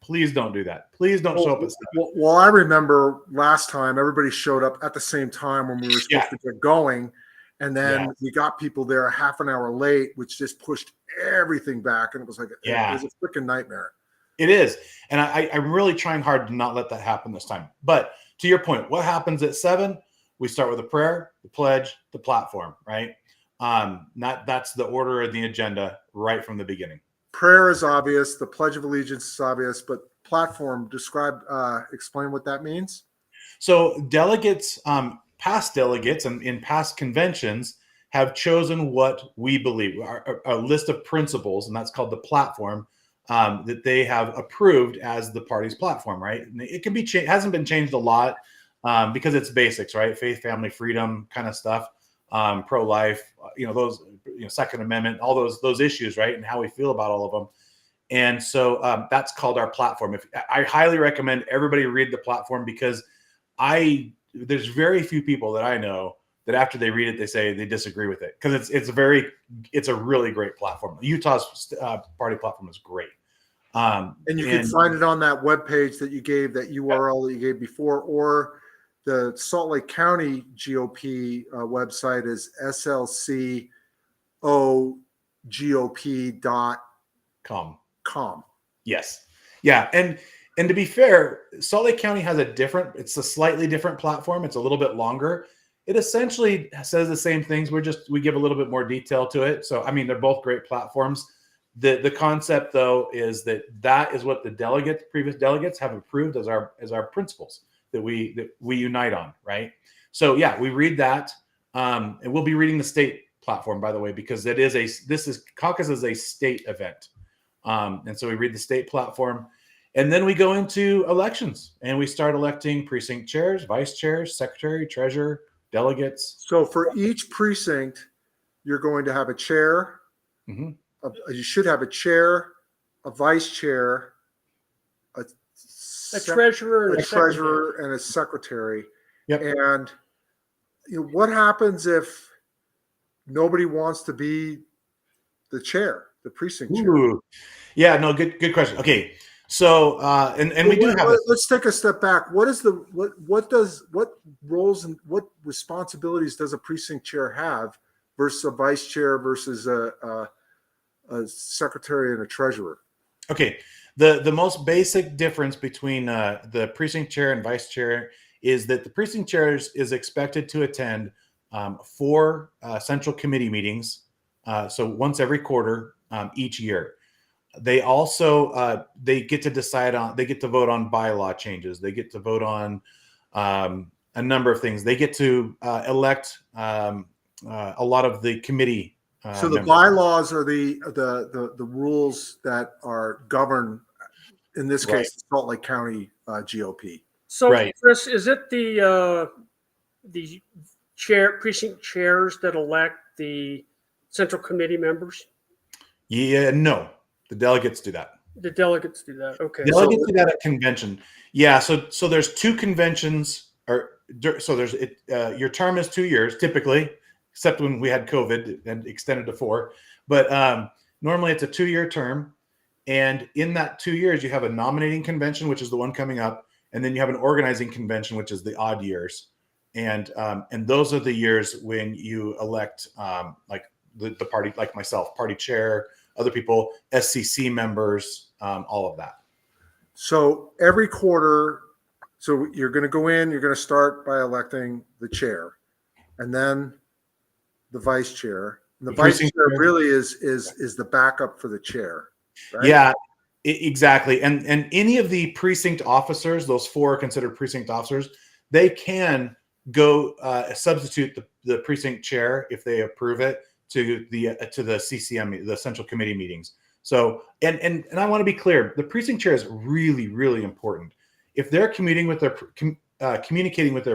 Please don't do that. Please don't show up at 7. Well, I remember last time everybody showed up at the same time when we were supposed to get going. And then we got people there a half an hour late, which just pushed everything back. And it was like, it was a freaking nightmare. It is. And I'm really trying hard to not let that happen this time. But to your point, what happens at 7? We start with a prayer, the pledge, the platform, right? That's the order of the agenda right from the beginning. Prayer is obvious. The Pledge of Allegiance is obvious, but platform, explain what that means. So delegates, past delegates and in past conventions have chosen what we believe, a list of principles, and that's called the platform, that they have approved as the party's platform, right? And it can be hasn't been changed a lot because it's basics, right? Faith, family, freedom kind of stuff, pro-life, those, Second Amendment, all those issues, right? And how we feel about all of them. And so that's called our platform. I highly recommend everybody read the platform because there's very few people that I know that after they read it, they say they disagree with it because it's a really great platform. Utah's party platform is great. And you can find it on that webpage that you gave, that URL that you gave before, or the Salt Lake County GOP website is slcogop.com. Yes. Yeah. And to be fair, Salt Lake County has it's a slightly different platform. It's a little bit longer. It essentially says the same things. We give a little bit more detail to it. So, I mean, they're both great platforms. The concept, though, is that is what the previous delegates have approved as our principles that we unite on, right? So yeah, we read that, and we'll be reading the state platform, by the way, because caucus is a state event, and so we read the state platform, and then we go into elections and we start electing precinct chairs, vice chairs, secretary, treasurer, delegates. So for each precinct, you're going to have a chair. Mm-hmm. You should have a chair, a vice chair, a treasurer, and a secretary. Yep. And what happens if nobody wants to be the chair, the precinct chair? Yeah, no, good question. Okay, so we do have. Let's take a step back. What roles and what responsibilities does a precinct chair have versus a vice chair versus a secretary and a treasurer? Okay, the most basic difference between the precinct chair and vice chair is that the precinct chair is expected to attend 4 central committee meetings, so once every quarter each year. They also they get to vote on bylaw changes. They get to vote on a number of things. They get to elect a lot of the committee. So the bylaws are the rules that are govern, in this case, the Salt Lake County GOP. So, Chris, is it the precinct chairs that elect the central committee members? Yeah, no, the delegates do that. The delegates do that. Okay. Delegates do that at convention. Yeah. So there's 2 conventions, your term is 2 years typically, except when we had COVID and extended to 4. But normally it's a 2-year term. And in that 2 years, you have a nominating convention, which is the one coming up. And then you have an organizing convention, which is the odd years. And those are the years when you elect like the party, like myself, party chair, other people, SCC members, all of that. So every quarter, so you're going to go in, you're going to start by electing the chair and then the vice chair. And the vice chair really is the backup for the chair, right? Yeah, exactly. And any of the precinct officers, those 4 are considered precinct officers, they can go substitute the precinct chair if they approve it to the CCM, the central committee meetings. So, and I want to be clear, the precinct chair is really, really important. If they're communicating with their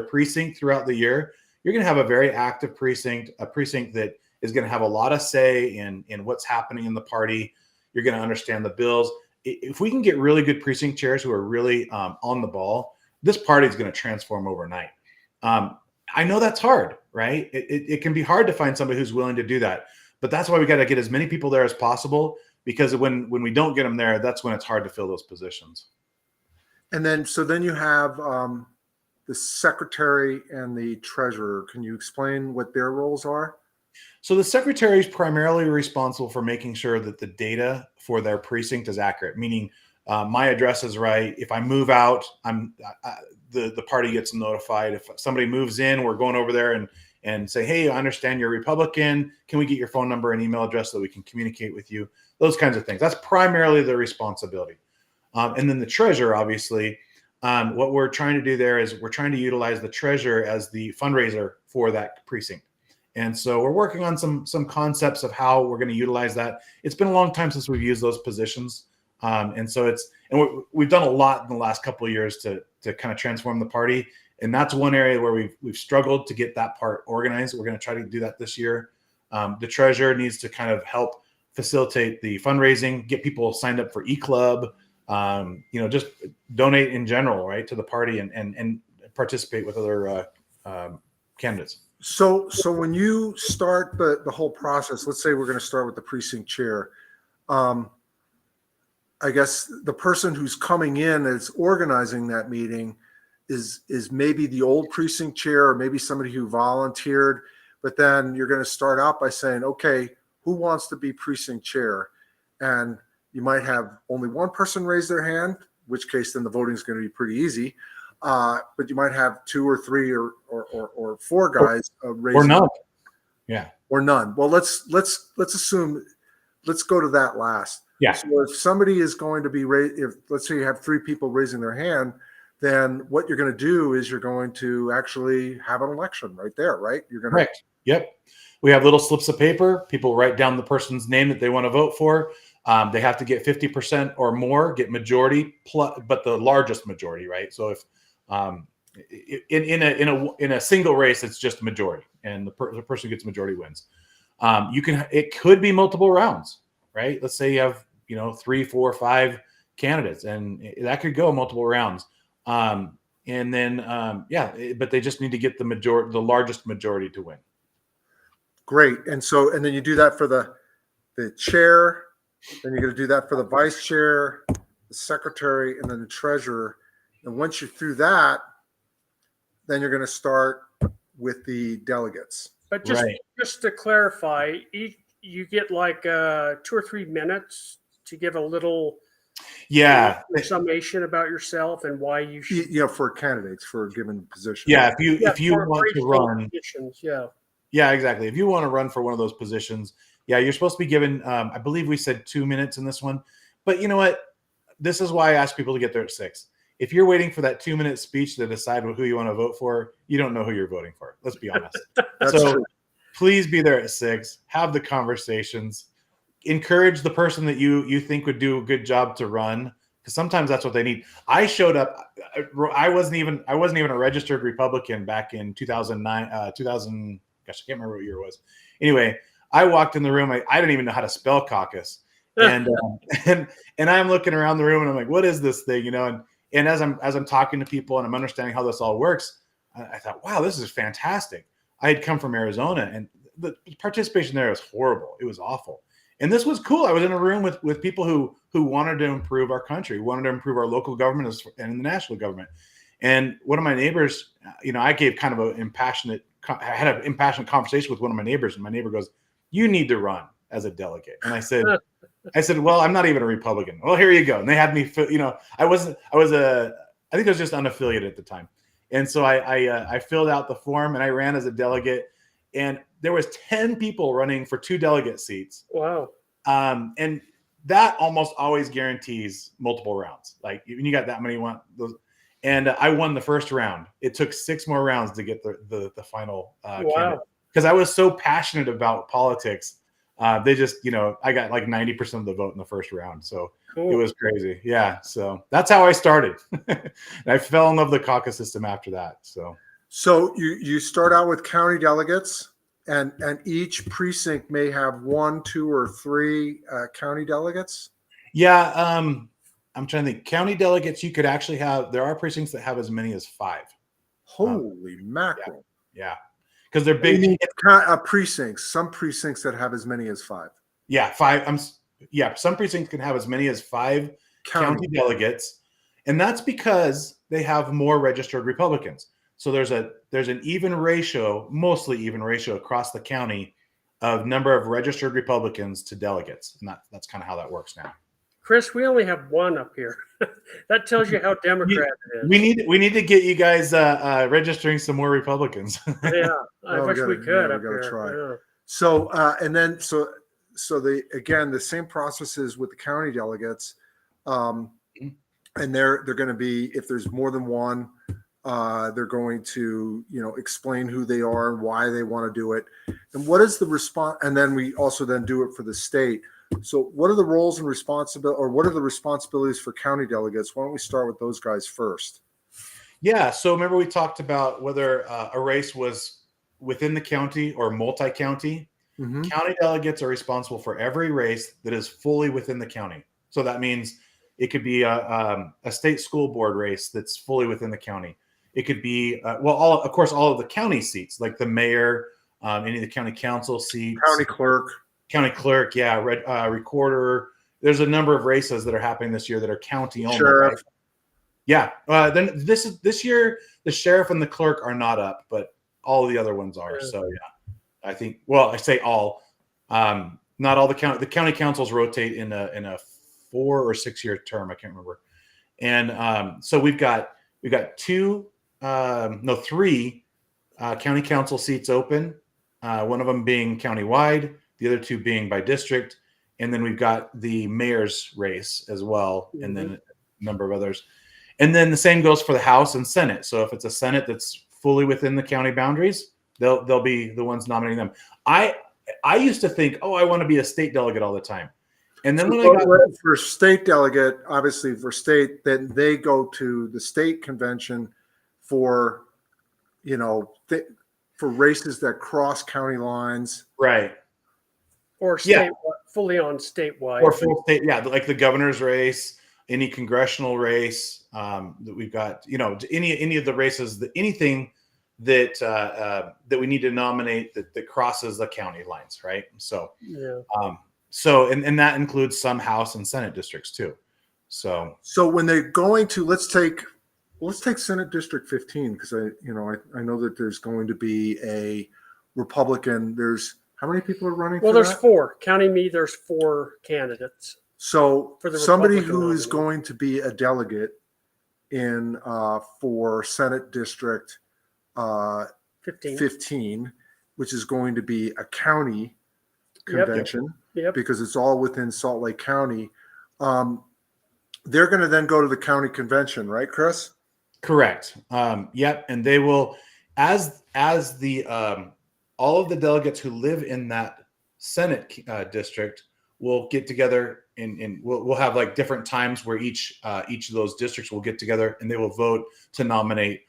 precinct throughout the year, you're going to have a very active precinct, a precinct that is going to have a lot of say in what's happening in the party. You're going to understand the bills. If we can get really good precinct chairs who are really on the ball, this party is going to transform overnight. I know that's hard, right? It can be hard to find somebody who's willing to do that, but that's why we got to get as many people there as possible, because when we don't get them there, that's when it's hard to fill those positions. And then you have the secretary and the treasurer. Can you explain what their roles are? So the secretary is primarily responsible for making sure that the data for their precinct is accurate, meaning my address is right. If I move out, the party gets notified. If somebody moves in, we're going over there and say, hey, I understand you're Republican. Can we get your phone number and email address so we can communicate with you? Those kinds of things. That's primarily their responsibility. And then the treasurer, obviously, what we're trying to do there is we're trying to utilize the treasurer as the fundraiser for that precinct. And so we're working on some concepts of how we're going to utilize that. It's been a long time since we've used those positions. And so we've done a lot in the last couple of years to kind of transform the party. And that's one area where we've struggled to get that part organized. We're going to try to do that this year. The treasurer needs to kind of help facilitate the fundraising, get people signed up for eClub, just donate in general, right, to the party and participate with other candidates. So when you start the whole process, let's say we're going to start with the precinct chair. I guess the person who's coming in that's organizing that meeting is maybe the old precinct chair or maybe somebody who volunteered. But then you're going to start out by saying, okay, who wants to be precinct chair? And you might have only one person raise their hand, in which case then the voting is going to be pretty easy. But you might have 2 or 3 or 4 guys raising, or none. Yeah, or none. Well, let's assume. Let's go to that last. Yeah. So if somebody is going to be if let's say you have 3 people raising their hand, then what you're going to do is you're going to actually have an election right there, right? You're going to. Correct. Yep. We have little slips of paper. People write down the person's name that they want to vote for. They have to get 50% or more, get majority, but the largest majority, right? So if in a single race, it's just majority, and the person who gets majority wins. It could be multiple rounds, right? Let's say you have 3, 4, 5 candidates, and that could go multiple rounds. And then but they just need to get the largest majority to win. Great. And then you do that for the chair, then you're going to do that for the vice chair, the secretary, and then the treasurer. And once you're through that, then you're going to start with the delegates. But just to clarify, you get like 2 or 3 minutes to give a little summation about yourself and why you should. For candidates for a given position. Yeah, if you want to run. Positions, Yeah, exactly. If you want to run for one of those positions, you're supposed to be given, I believe we said 2 minutes in this one. But you know what? This is why I ask people to get there at 6. If you're waiting for that 2-minute speech to decide who you want to vote for, you don't know who you're voting for. Let's be honest. So true. Please be there at 6. Have the conversations. Encourage the person that you think would do a good job to run, because sometimes that's what they need. I showed up. I wasn't even a registered Republican back in 2009. 2000. Gosh, I can't remember what year it was. Anyway, I walked in the room. I didn't even know how to spell caucus, and I'm looking around the room and I'm like, what is this thing? And as I'm talking to people and I'm understanding how this all works, I thought, wow, this is fantastic. I had come from Arizona, and the participation there was horrible. It was awful. And this was cool. I was in a room with people who wanted to improve our country, wanted to improve our local government and the national government. And one of my neighbors, I gave kind of I had an impassioned conversation with one of my neighbors, and my neighbor goes, "You need to run as a delegate." And I said, "Well, I'm not even a Republican." Well, here you go. And they had me, I think I was just unaffiliated at the time. And so I filled out the form and I ran as a delegate, and there was 10 people running for 2 delegate seats. Wow. And that almost always guarantees multiple rounds. Like when you got that many, and I won the first round. It took 6 more rounds to get the final candidate, because I was so passionate about politics. They just, I got like 90% of the vote in the first round. So cool. It was crazy. Yeah. So that's how I started. And I fell in love with the caucus system after that. So you start out with county delegates, and each precinct may have 1, 2, or 3 county delegates. Yeah. I'm trying to think. County delegates, you could actually have. There are precincts that have as many as 5. Holy mackerel! Yeah, because they're big. Precincts. Some precincts that have as many as 5. Yeah, 5. Some precincts can have as many as 5 county delegates, and that's because they have more registered Republicans. So there's an even ratio, mostly even ratio across the county of number of registered Republicans to delegates, and that's kind of how that works now. Chris, we only have 1 up here. That tells you how Democrat it is. We need to get you guys registering some more Republicans. Yeah, I wish we could. We gotta try. Yeah. So the same processes with the county delegates, and they're going to be, if there's more than 1, they're going to explain who they are and why they want to do it, and what is the response. And then we also then do it for the state. So what are the roles and what are the responsibilities for county delegates? Why don't we start with those guys first? Yeah. So remember we talked about whether a race was within the county or multi-county. Mm-hmm. County delegates are responsible for every race that is fully within the county. So that means it could be a state school board race that's fully within the county. It could be, all of the county seats, like the mayor, any of the county council seats. County clerk, yeah, recorder. there's a number of races that are happening this year that are county only. Sheriff. Right? Yeah. Then this year, the sheriff and the clerk are not up, but all the other ones are. Yeah. So yeah, I think. Well, I say all. Not all the county councils rotate in a 4 or 6 year term. I can't remember. And so we've got three county council seats open. One of them being countywide, the other two being by district, and then we've got the mayor's race as well, and then a number of others. And then the same goes for the House and Senate. So if it's a Senate that's fully within the county boundaries, they'll be the ones nominating them. I used to think, I want to be a state delegate all the time. And then for state delegate, obviously for state, then they go to the state convention for, for races that cross county lines. Right. Or fully on statewide. Or full state, like the governor's race, any congressional race that we've got, any of the races, anything that we need to nominate that crosses the county lines, right? So, and that includes some House and Senate districts too. So when they're going to, let's take Senate District 15, because I know that there's going to be a Republican. There's how many people are running? Well, there's 4. Counting me, there's 4 candidates. So for the somebody Republican who is nominee. going to be a delegate in for Senate District 15, which is going to be a county convention, because it's all within Salt Lake County. They're going to then go to the county convention, right, Chris? Correct. And they will, as the all of the delegates who live in that Senate district will get together, and we'll have like different times where each of those districts will get together and they will vote to nominate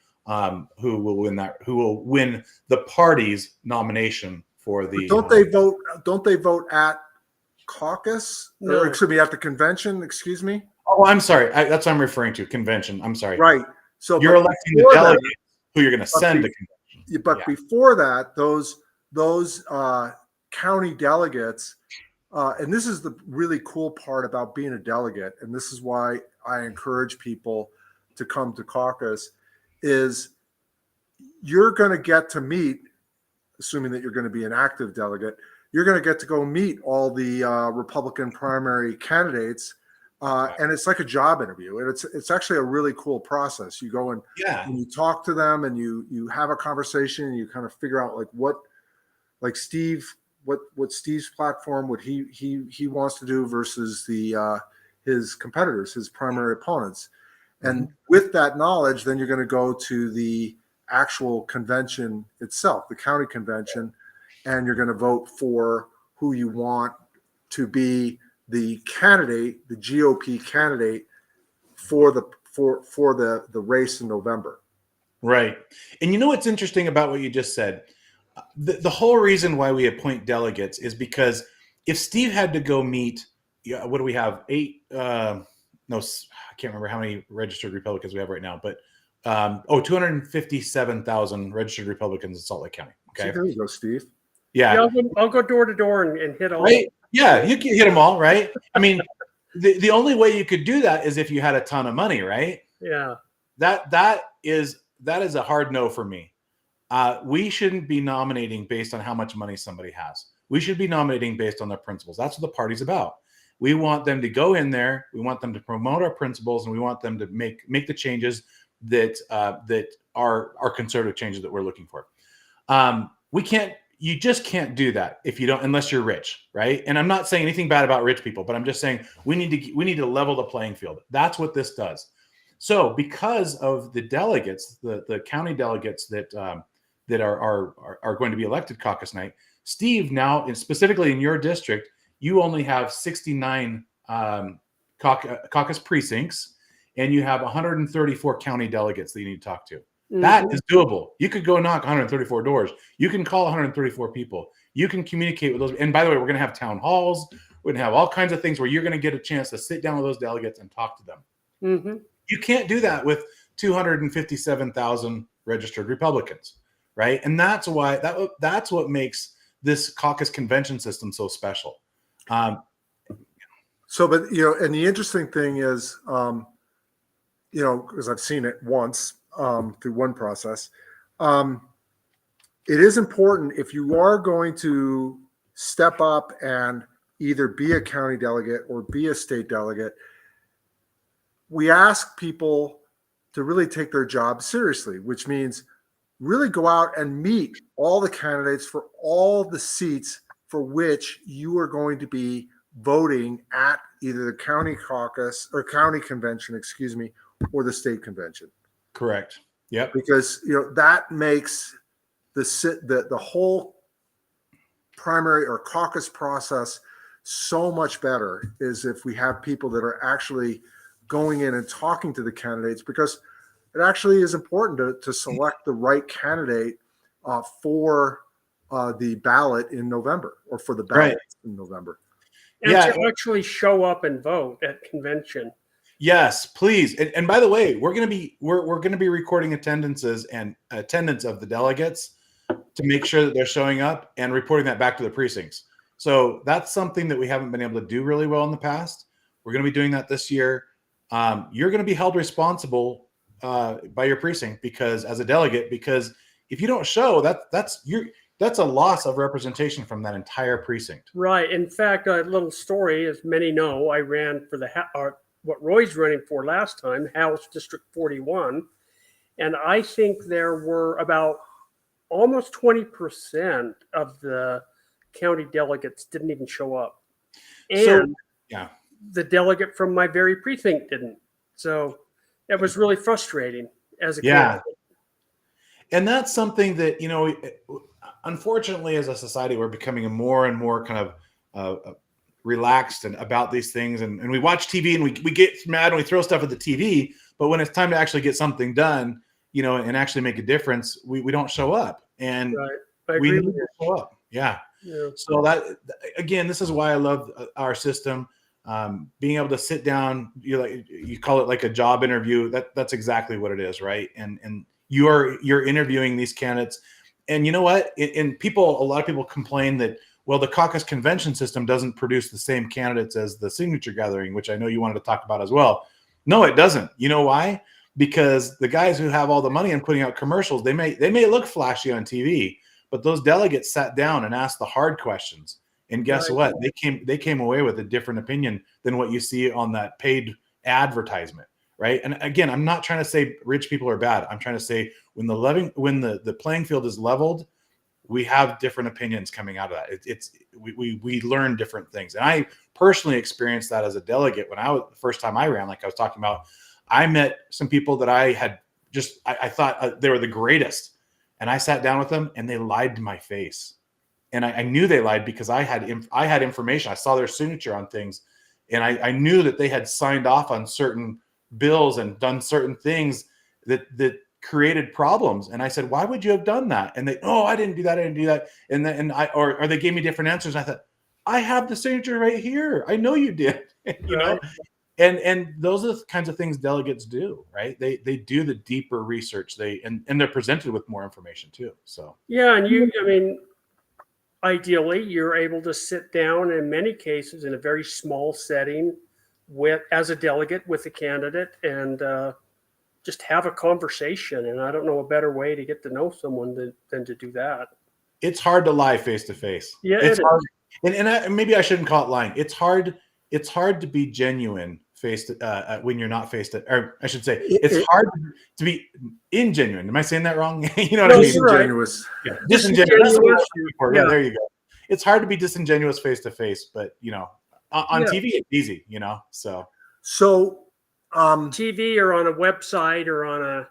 who will win the party's nomination for the. Don't they vote at caucus? No. Or excuse me, at the convention? Excuse me. Oh, I'm sorry. That's what I'm referring to. Convention. I'm sorry. Right. So you're electing the delegate who you're going to send to convention. But before that, those county delegates, and this is the really cool part about being a delegate, and this is why I encourage people to come to caucus, is you're going to get to meet, assuming that you're going to be an active delegate, you're going to get to go meet all the Republican primary candidates. And it's like a job interview, and it's actually a really cool process. You go and you talk to them, and you have a conversation, and you kind of figure out like Steve, what Steve's platform, what he wants to do versus his competitors, his primary opponents. And with that knowledge, then you're going to go to the actual convention itself, the county convention, and you're going to vote for who you want to be the candidate, the GOP candidate for the race in November. Right. And you know what's interesting about what you just said? The whole reason why we appoint delegates is because if Steve had to go meet, what do we have? 8, no, I can't remember how many registered Republicans we have right now, but 257,000 registered Republicans in Salt Lake County. Okay. See, there you go, Steve. Yeah. I'll go door to door and hit all. Right? Yeah, you can hit them all, right? I mean, the only way you could do that is if you had a ton of money, right? Yeah. That is a hard no for me. We shouldn't be nominating based on how much money somebody has. We should be nominating based on their principles. That's what the party's about. We want them to go in there. We want them to promote our principles, and we want them to make the changes that are conservative changes that we're looking for. You just can't do that unless you're rich, right? And I'm not saying anything bad about rich people, but I'm just saying we need to level the playing field. That's what this does. So because of the delegates, the county delegates that are going to be elected caucus night, Steve, now, and specifically in your district, you only have 69 caucus precincts, and you have 134 county delegates that you need to talk to. That is doable. You could go knock 134 doors. You can call 134 people. You can communicate with those. And by the way, we're going to have town halls. We're going to have all kinds of things where you're going to get a chance to sit down with those delegates and talk to them. Mm-hmm. You can't do that with 257,000 registered Republicans, right? And that's why that's what makes this caucus convention system so special. So, but and the interesting thing is, because I've seen it once through one process, it is important if you are going to step up and either be a county delegate or be a state delegate. We ask people to really take their job seriously, which means really go out and meet all the candidates for all the seats for which you are going to be voting at either the county caucus or county convention, or the state convention. Correct. Yep. Because that makes the whole primary or caucus process so much better is if we have people that are actually going in and talking to the candidates, because it actually is important to select the right candidate for the ballot in November, or for the ballot in November. And to actually show up and vote at convention. Yes, please. And by the way, we're going to be recording attendances and attendance of the delegates to make sure that they're showing up and reporting that back to the precincts. So that's something that we haven't been able to do really well in the past. We're going to be doing that this year. You're going to be held responsible by your precinct because as a delegate, because if you don't show that's a loss of representation from that entire precinct. Right. In fact, a little story, as many know, I ran for what Roy's running for last time, House District 41. And I think there were about almost 20% of the county delegates didn't even show up. And the delegate from my very precinct didn't. So it was really frustrating as a candidate. And that's something that, unfortunately, as a society, we're becoming more and more kind of relaxed and about these things. And we watch TV and we get mad and we throw stuff at the TV. But when it's time to actually get something done, and actually make a difference, we don't show up. And we need to show up. Yeah. So that, again, this is why I love our system. Being able to sit down, you call it like a job interview. That's exactly what it is, right? And you're interviewing these candidates. And you know what? A lot of people complain that, well, the caucus convention system doesn't produce the same candidates as the signature gathering, which I know you wanted to talk about as well. No, it doesn't. You know why? Because the guys who have all the money and putting out commercials, they may look flashy on TV, but those delegates sat down and asked the hard questions. And guess what? They came away with a different opinion than what you see on that paid advertisement, right? And again, I'm not trying to say rich people are bad. I'm trying to say when the playing field is leveled, we have different opinions coming out of that. We learn different things. And I personally experienced that as a delegate when the first time I ran, like I was talking about. I met some people that I had I thought they were the greatest. And I sat down with them and they lied to my face. And I knew they lied because I had information. I saw their signature on things. And I knew that they had signed off on certain bills and done certain things that created problems. And I said, why would you have done that? And they, I didn't do that. I didn't do that. Or they gave me different answers. And I thought, I have the signature right here. I know you did, know? And those are the kinds of things delegates do, right? They do the deeper research. And they're presented with more information too. So and ideally, you're able to sit down in many cases in a very small setting as a delegate with a candidate and just have a conversation. And I don't know a better way to get to know someone than to do that. It's hard to lie face to face. Yeah, it's hard. And maybe I shouldn't call it lying. It's hard to be genuine when you're not faced it, or I should say, it's hard to be ingenuine. Am I saying that wrong? You know what I mean? Disingenuous. Yeah. Disingenuous. Yeah, there you go. It's hard to be disingenuous face to face, but on TV it's easy. So TV or on a website or on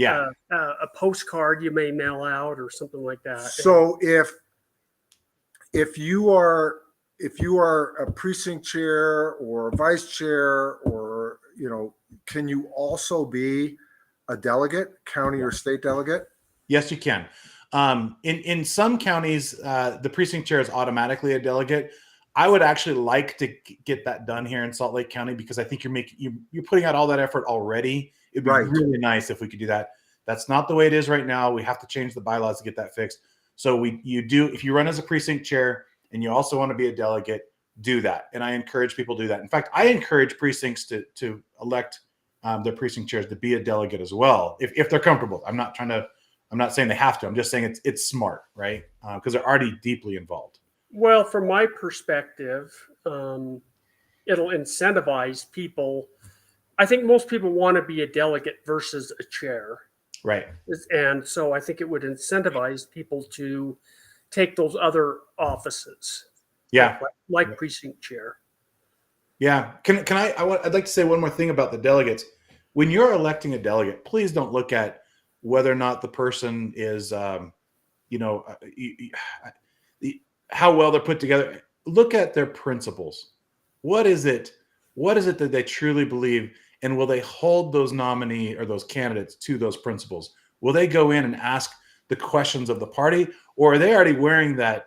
a postcard you may mail out or something like that. So if you are a precinct chair or a vice chair, or can you also be a delegate, county or state delegate? Yes, you can. In some counties, the precinct chair is automatically a delegate. I would actually like to get that done here in Salt Lake County because I think you're putting out all that effort already. It'd be really nice if we could do that. That's not the way it is right now. We have to change the bylaws to get that fixed. So if you run as a precinct chair and you also want to be a delegate, do that. And I encourage people to do that. In fact, I encourage precincts to elect their precinct chairs to be a delegate as well, if they're comfortable. I'm not saying they have to. I'm just saying it's smart, right? Because they're already deeply involved. Well, from my perspective, it'll incentivize people. I think most people want to be a delegate versus a chair. Right. And so I think it would incentivize people to take those other offices. Yeah. Like precinct chair. Yeah. I'd like to say one more thing about the delegates. When you're electing a delegate, please don't look at whether or not the person is, how well they're put together. Look at their principles. What is it that they truly believe? And will they hold those nominee or those candidates to those principles? Will they go in and ask the questions of the party, or are they already wearing that?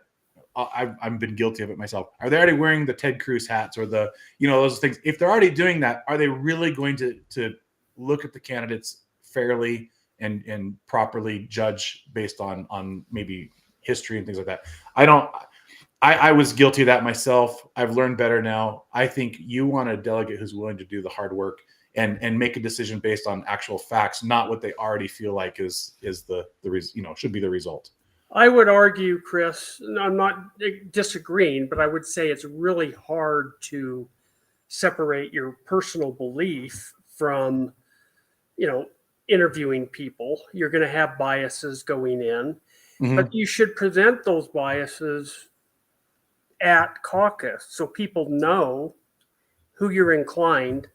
I've been guilty of it myself. Are they already wearing the Ted Cruz hats or the, those things? If they're already doing that, are they really going to look at the candidates fairly and properly judge based on maybe history and things like that? I was guilty of that myself. I've learned better now. I think you want a delegate who's willing to do the hard work and make a decision based on actual facts, not what they already feel like is the should be the result. I would argue, Chris, I'm not disagreeing, but I would say it's really hard to separate your personal belief from, interviewing people. You're going to have biases going in, but you should present those biases at caucus so people know who you're inclined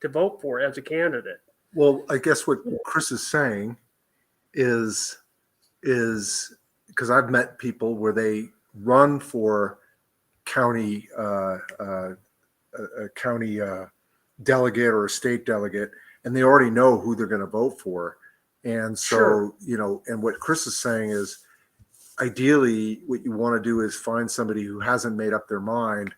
to vote for as a candidate. Well, I guess what Chris is saying is because I've met people where they run for county delegate or a state delegate, and they already know who they're going to vote for. And so, Sure. And what Chris is saying is, ideally, what you want to do is find somebody who hasn't made up their mind,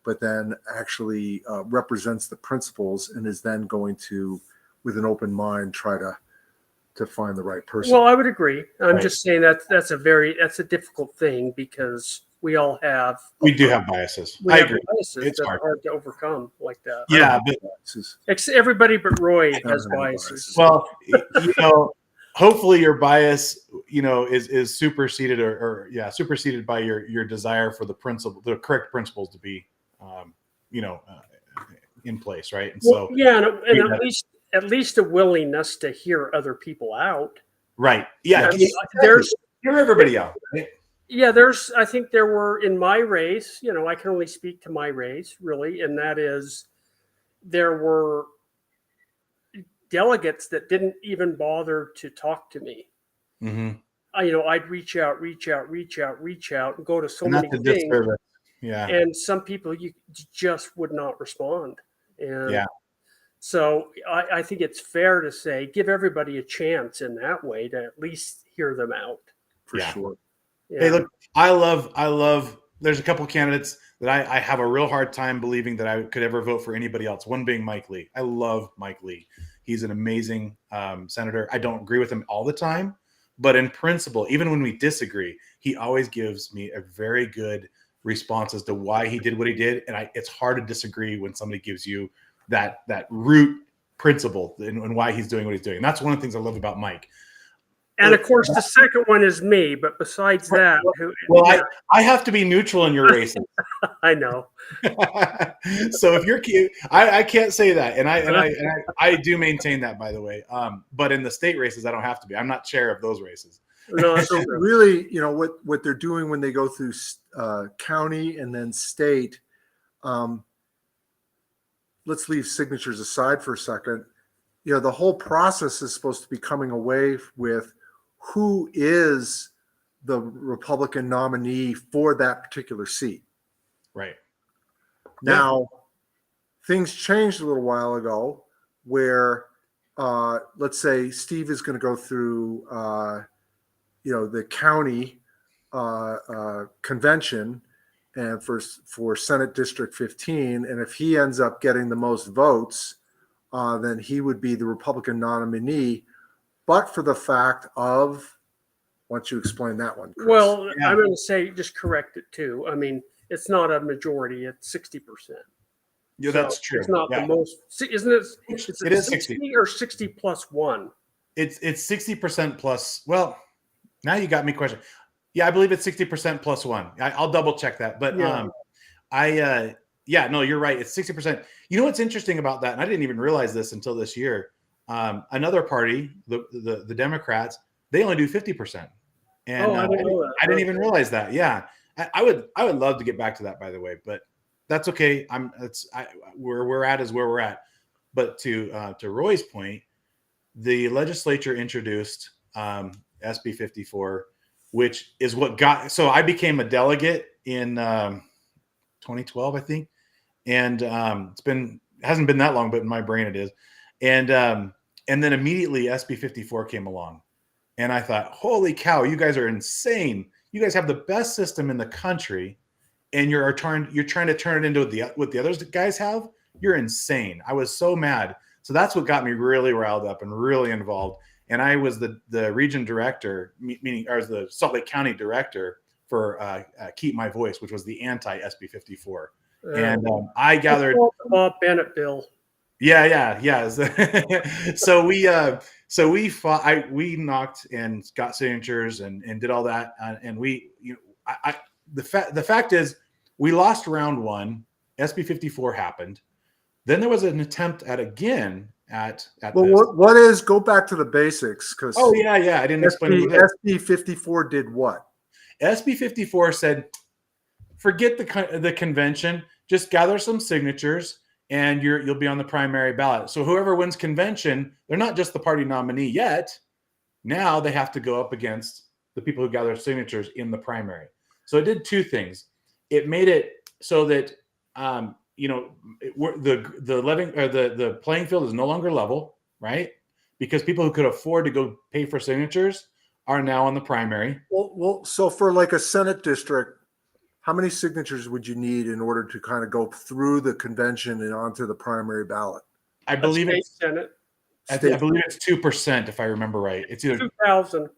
but then actually represents the principles and is then going to, with an open mind, try to find the right person. Well, I would agree. I'm just saying that's a difficult thing because we do have biases. I agree. Biases it's that hard. are hard to overcome like that. Yeah, but everybody but Roy has biases. Well, hopefully your bias, is superseded superseded by your desire for the correct principles to be, in place, right? And well, and at least a willingness to hear other people out. Right. Yeah. There's hear everybody out. Right? Yeah, I think there were in my race, I can only speak to my race really, and that is there were delegates that didn't even bother to talk to me. Mm-hmm. I'd reach out and go to so many things. Yeah. And some people you just would not respond. And yeah. So I think it's fair to say, give everybody a chance in that way to at least hear them out. For sure. Yeah. Hey, look, I love, there's a couple of candidates that I have a real hard time believing that I could ever vote for anybody else. One being Mike Lee. I love Mike Lee. He's an amazing senator. I don't agree with him all the time, but in principle, even when we disagree, he always gives me a very good response as to why he did what he did. And it's hard to disagree when somebody gives you that root principle and why he's doing what he's doing. And that's one of the things I love about Mike. And of course, the second one is me. But besides that, I have to be neutral in your races. I know. So if you're cute, I can't say that, and I do maintain that, by the way. But in the state races, I don't have to be. I'm not chair of those races. No, so really, what they're doing when they go through county and then state. Let's leave signatures aside for a second. The whole process is supposed to be coming away with who is the Republican nominee for that particular seat. Right. Now, things changed a little while ago where, let's say Steve is going to go through, the county convention and for Senate District 15. And if he ends up getting the most votes, then he would be the Republican nominee. But for the fact of, why don't you explain that one, Chris? Well, I'm going to say, just correct it too. I mean, it's not a majority. It's 60%. Yeah, that's true. It's not yeah. the most, isn't it? It is 60 or 60 plus one. It's 60% plus. Well, now you got me question. Yeah, I believe it's 60% plus one. I'll double check that. But no, you're right. It's 60%. You know what's interesting about that? And I didn't even realize this until this year. Another party, the Democrats, they only do 50%. And I didn't know that. I didn't even realize that. Yeah, I would love to get back to that, by the way, but that's okay. Where we're at is where we're at. But to Roy's point, the legislature introduced SB 54, which is what got. So I became a delegate in 2012, I think, and hasn't been that long, but in my brain it is. And then immediately SB 54 came along. And I thought, holy cow, you guys are insane. You guys have the best system in the country, and you're trying to turn it into what the other guys have. You're insane. I was so mad. So that's what got me really riled up and really involved. And I was the region director, meaning I was the Salt Lake County director for Keep My Voice, which was the anti-SB 54. And I gathered the Bob Bennett bill. Yeah. So we fought. We knocked and got signatures and did all that. And the fact is, we lost round one. SB 54 happened. Then there was an attempt at again at. Well, what is? Go back to the basics, because. Oh yeah. I didn't explain. SB 54 did what? SB 54 said, forget the convention. Just gather some signatures, and you'll be on the primary ballot. So whoever wins convention, they're not just the party nominee yet. Now they have to go up against the people who gather signatures in the primary. So it did two things. It made it so that the playing field is no longer level, right? Because people who could afford to go pay for signatures are now on the primary. Well, so for like a Senate district, how many signatures would you need in order to kind of go through the convention and onto the primary ballot? I believe it's Senate. I believe it's 2%, if I remember right. It's either 2,000.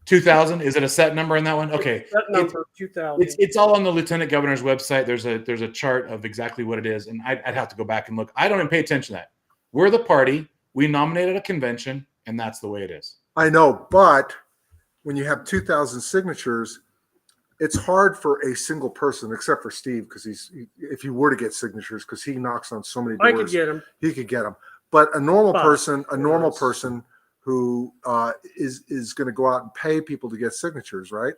2,000. Is it a set number in that one? Okay, that number 2,000. It's all on the lieutenant governor's website. There's a chart of exactly what it is, and I'd have to go back and look. I don't even pay attention to that. We're the party. We nominated a convention, and that's the way it is. I know, but when you have 2,000 signatures, it's hard for a single person, except for Steve, because if he were to get signatures, because he knocks on so many doors. I could get him. He could get them. But a normal person who is going to go out and pay people to get signatures, right?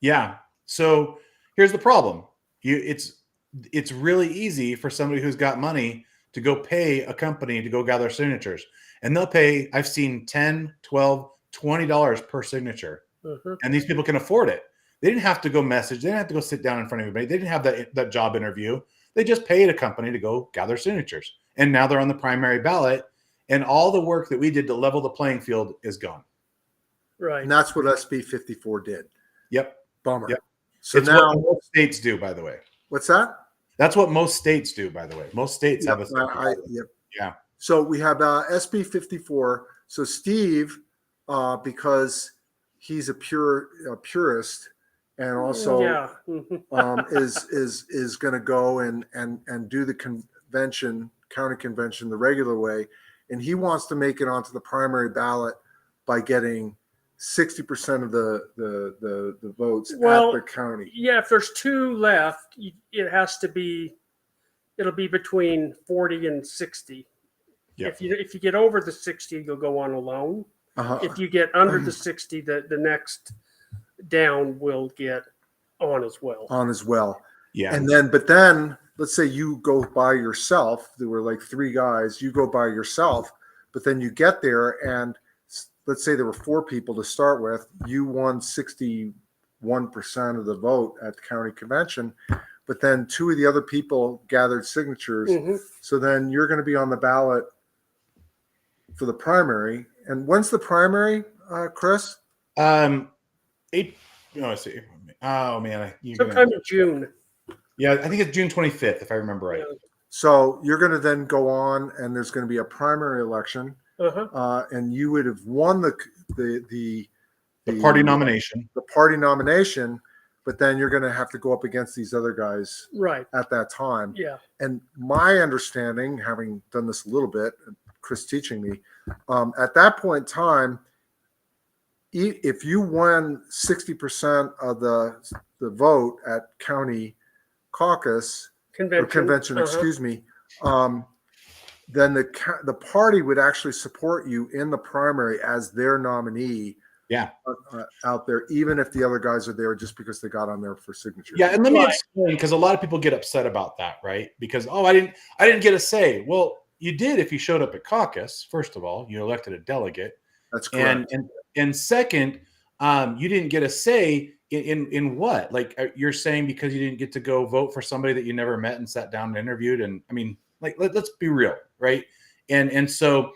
Yeah. So here's the problem. It's really easy for somebody who's got money to go pay a company to go gather signatures. And they'll pay, I've seen $10, $12, $20 per signature. Mm-hmm. And these people can afford it. They didn't have to go message. They didn't have to go sit down in front of everybody. They didn't have that job interview. They just paid a company to go gather signatures. And now they're on the primary ballot. And all the work that we did to level the playing field is gone. Right. And that's what SB 54 did. Yep. Bummer. Yep. So it's now, what most states do, by the way. What's that? That's what most states do, by the way. Most states have a. Yep. Yeah. So we have SB 54. So Steve, because he's a purist, and also is going to go and do the county convention the regular way, and he wants to make it onto the primary ballot by getting 60% of the votes at the county. Yeah, if there's two left, it'll be between 40 and 60. Yep. If you get over the 60, you'll go on alone. Uh-huh. If you get under the 60, the next down will get on as well. Yeah. But then let's say you go by yourself. There were like three guys. You go by yourself, but then you get there, and let's say there were four people to start with. You won 61% of the vote at the county convention, but then two of the other people gathered signatures. Mm-hmm. So then you're going to be on the ballot for the primary. And when's the primary, Chris? Let's see. Oh man, sometime in June. Yeah, I think it's June 25th, if I remember right. So you're going to then go on, and there's going to be a primary election, and you would have won the party nomination. The party nomination, but then you're going to have to go up against these other guys Right. at that time. Yeah. And my understanding, having done this a little bit, Chris teaching me, at that point in time, if you won 60% of the vote at county caucus or convention, excuse me, then the party would actually support you in the primary as their nominee. Yeah. Out there, even if the other guys are there just because they got on there for signatures. Yeah, and let me explain, because a lot of people get upset about that, right? Because I didn't get a say. Well, you did if you showed up at caucus. First of all, you elected a delegate. That's correct. And second, you didn't get a say in what? Like, you're saying because you didn't get to go vote for somebody that you never met and sat down and interviewed. And I mean, like, let's be real, right? And so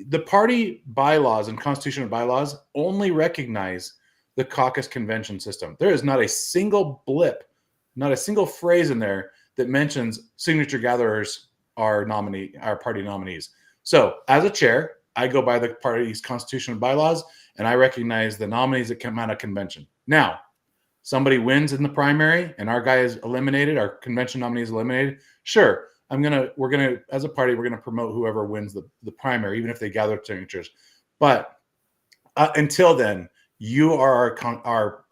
the party bylaws and constitutional bylaws only recognize the caucus convention system. There is not a single blip, not a single phrase in there that mentions signature gatherers are party nominees. So as a chair, I go by the party's constitutional bylaws and I recognize the nominees that come out of convention. Now, somebody wins in the primary and our guy is eliminated, our convention nominee is eliminated. Sure. We're gonna, as a party, we're gonna promote whoever wins the primary, even if they gather signatures. But until then, you are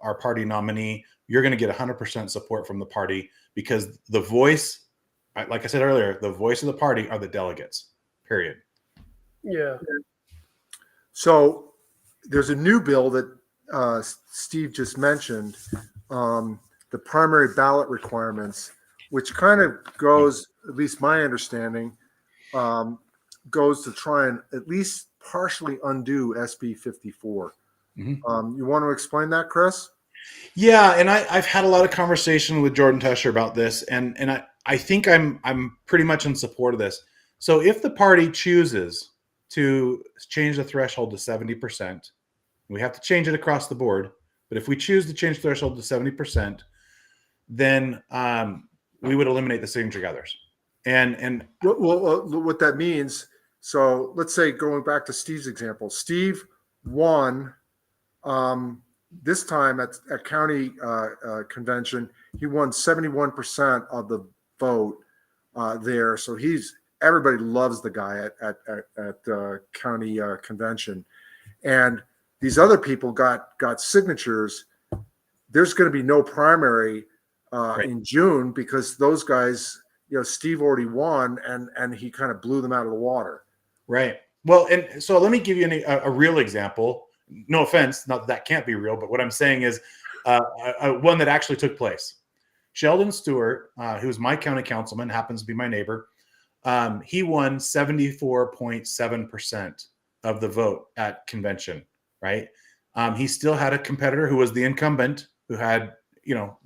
our party nominee. You're gonna get 100% support from the party because the voice, like I said earlier, the voice of the party are the delegates. Period. Yeah. So there's a new bill that Steve just mentioned, the primary ballot requirements, which kind of goes, at least my understanding, goes to try and at least partially undo SB 54. Mm-hmm. You want to explain that, Chris? Yeah, and I've had a lot of conversation with Jordan Tesher about this, and I think I'm pretty much in support of this. So if the party chooses to change the threshold to 70%, we have to change it across the board. But if we choose to change the threshold to 70%, then we would eliminate the signature gatherers. And what that means, so let's say going back to Steve's example, Steve won this time at county convention. He won 71% of the vote there. So everybody loves the guy at county convention, and these other people got signatures. There's going to be no primary in June because those guys, Steve already won and he kind of blew them out of the water. Right. Well, and so let me give you a real example. No offense, not that can't be real, but what I'm saying is one that actually took place. Sheldon Stewart, who's my county councilman, happens to be my neighbor. He won 74.7% of the vote at convention, right? He still had a competitor who was the incumbent, who had,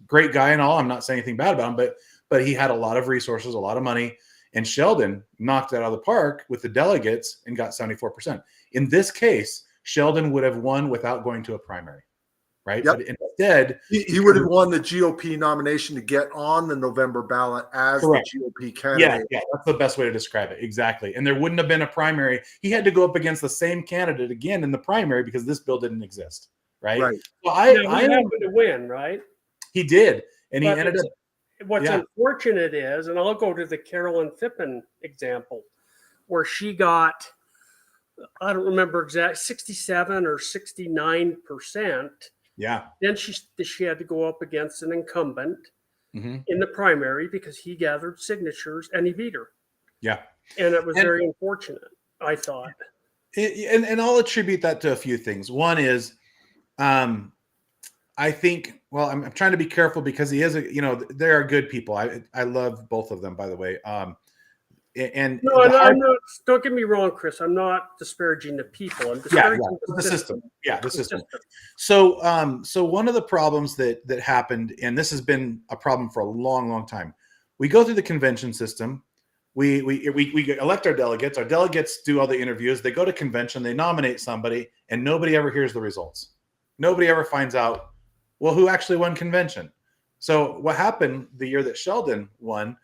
great guy and all. I'm not saying anything bad about him, but he had a lot of resources, a lot of money. And Sheldon knocked it out of the park with the delegates and got 74%. In this case, Sheldon would have won without going to a primary, right? Yep. But instead, he would have won the GOP nomination to get on the November ballot as correct. The GOP candidate. Yeah, that's the best way to describe it. Exactly. And there wouldn't have been a primary. He had to go up against the same candidate again in the primary because this bill didn't exist, right? Right. Well, I happened to win, right? He did, and he ended up. What's unfortunate is, and I'll go to the Carolyn Phippen example, where she got, I don't remember exact, 67 or 69%. Yeah. Then she had to go up against an incumbent in the primary because he gathered signatures and he beat her. Yeah. And it was very unfortunate, I thought. And I'll attribute that to a few things. One is, I think, well, I'm trying to be careful because he is they are good people. I love both of them, by the way. And don't get me wrong, Chris. I'm not disparaging the people. I'm disparaging the system. Yeah, the system. So one of the problems that happened, and this has been a problem for a long, long time. We go through the convention system. We elect our delegates. Our delegates do all the interviews. They go to convention. They nominate somebody, and nobody ever hears the results. Nobody ever finds out, well, who actually won convention. So what happened the year that Sheldon won?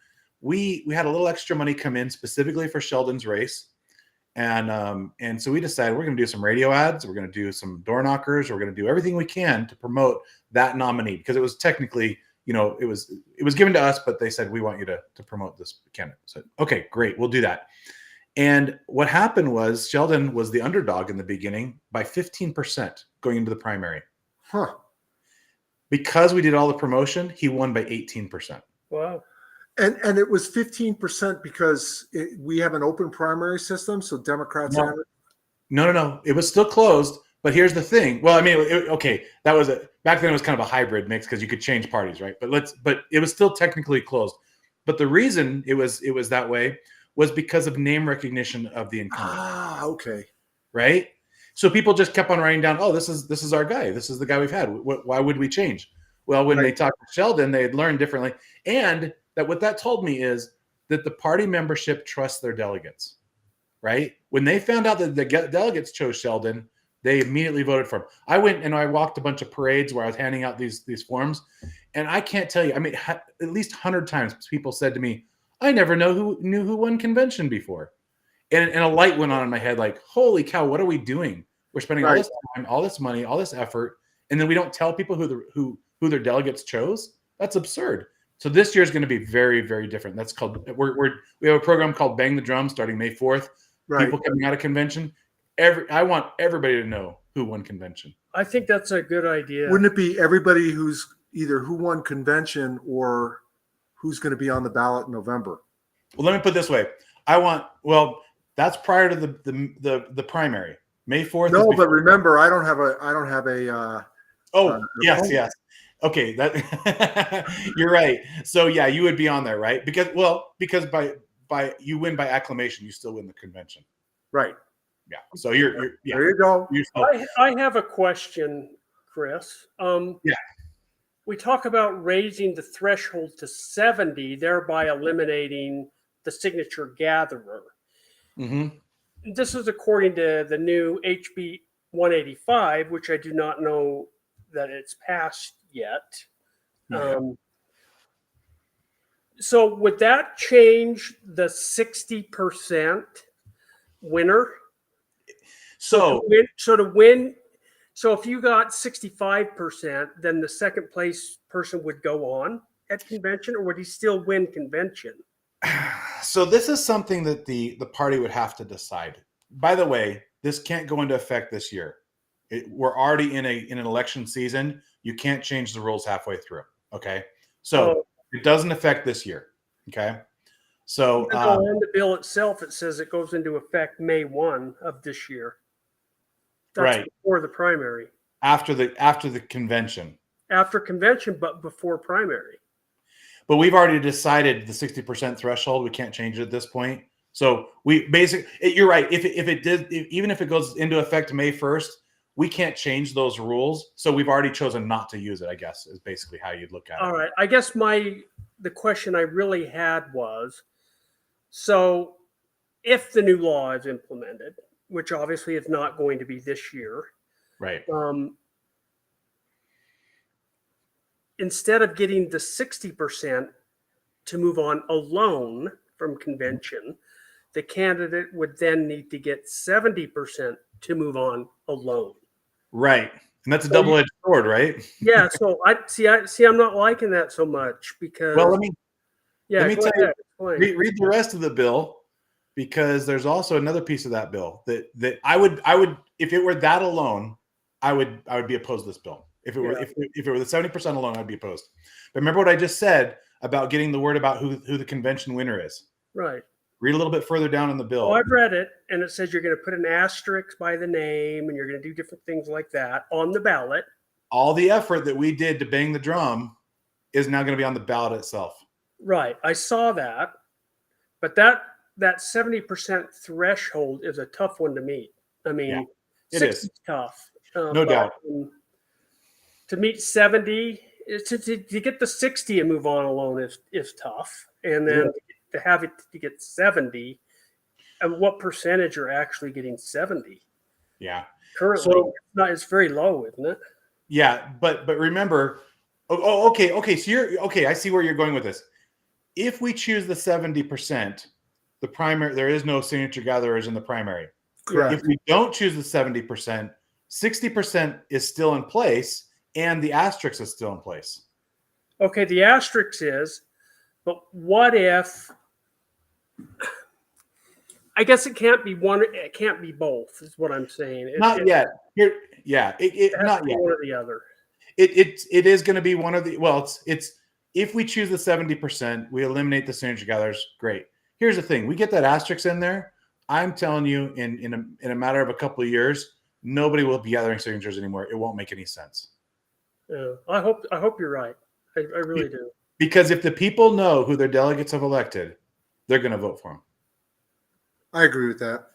We had a little extra money come in specifically for Sheldon's race, And so we decided we're going to do some radio ads. We're going to do some door knockers. We're going to do everything we can to promote that nominee, because it was technically, it was given to us, but they said, we want you to promote this candidate. So, okay, great. We'll do that. And what happened was Sheldon was the underdog in the beginning by 15% going into the primary. Huh. Because we did all the promotion, he won by 18%. Wow. And it was 15% because we have an open primary system, so Democrats. No. It was still closed, but here's the thing. Well, I mean, that was back then. It was kind of a hybrid mix because you could change parties, right? But it was still technically closed. But the reason it was that way was because of name recognition of the incumbent. Ah, okay. Right. So people just kept on writing down, oh, this is our guy. This is the guy we've had. Why would we change? Well, when they talked to Sheldon, they had learned differently, and that what that told me is that the party membership trusts their delegates, right? When they found out that the delegates chose Sheldon, they immediately voted for him. I went and I walked a bunch of parades where I was handing out these forms, and I can't tell you, I mean, at least 100 times people said to me, I never knew who won convention before. And a light went on in my head like, holy cow, what are we doing? We're spending all this time, all this money, all this effort, and then we don't tell people who their delegates chose? That's absurd. So this year is going to be very, very different. That's called we have a program called Bang the Drum starting May 4th. Right. People coming out of convention. I want everybody to know who won convention. I think that's a good idea. Wouldn't it be everybody who's either who won convention or who's going to be on the ballot in November? Well, let me put it this way. That's prior to the primary. May 4th. No, but remember, I don't have a. Yes. Okay, that you're right. So yeah, you would be on there, right? Because by you win by acclamation, you still win the convention. Right. Yeah. So you're there you go. I have a question, Chris. We talk about raising the threshold to 70, thereby eliminating the signature gatherer. Mm-hmm. This is according to the new HB 185, which I do not know that it's passed yet. So would that change the 60% winner? So if you got 65%, then the second place person would go on at convention, or would he still win convention? So this is something that the party would have to decide. By the way, this can't go into effect this year. We're already in an election season. You can't change the rules halfway through. Okay, so it doesn't affect this year. Okay, so in the bill itself, it says it goes into effect May 1 of this year. That's right before the primary. After the convention. After convention, but before primary. But we've already decided the 60% threshold. We can't change it at this point. So we basically, you're right. Even if it goes into effect May 1st, we can't change those rules. So we've already chosen not to use it, I guess, is basically how you'd look at it. All right. I guess the question I really had was, so if the new law is implemented, which obviously is not going to be this year. Right. Instead of getting the 60% to move on alone from convention, the candidate would then need to get 70% to move on alone. Right. And that's a double-edged sword, right? Yeah. So I'm not liking that so much because. Well, let me tell you, read the rest of the bill, because there's also another piece of that bill that I would, if it were that alone, I would be opposed to this bill. If it were the 70% alone, I'd be opposed. But remember what I just said about getting the word about who the convention winner is. Right. Read a little bit further down in the bill. Oh, I've read it, and it says you're going to put an asterisk by the name, and you're going to do different things like that on the ballot. All the effort that we did to bang the drum is now going to be on the ballot itself. Right. I saw that. But that 70% threshold is a tough one to meet. I mean, 60 is tough. No doubt. To meet 70, to get the 60 and move on alone is tough. And then to have it to get 70, and what percentage are actually getting 70? Yeah. Currently, it's very low, isn't it? Yeah, but remember, okay. So I see where you're going with this. If we choose the 70%, the primary, there is no signature gatherers in the primary. Correct. If we don't choose the 70%, 60% is still in place, and the asterisk is still in place. Okay, the asterisk is, but what if? I guess it can't be one. It can't be both. Is what I'm saying. Not yet. Here, yeah, It has not to be yet. one or the other. It is going to be one of the. Well, it's if we choose the 70%, we eliminate the signature gatherers. Great. Here's the thing: we get that asterisk in there. I'm telling you, in a matter of a couple of years, nobody will be gathering signatures anymore. It won't make any sense. Yeah, I hope you're right. I really do. Because if the people know who their delegates have elected, they're going to vote for them. I agree with that.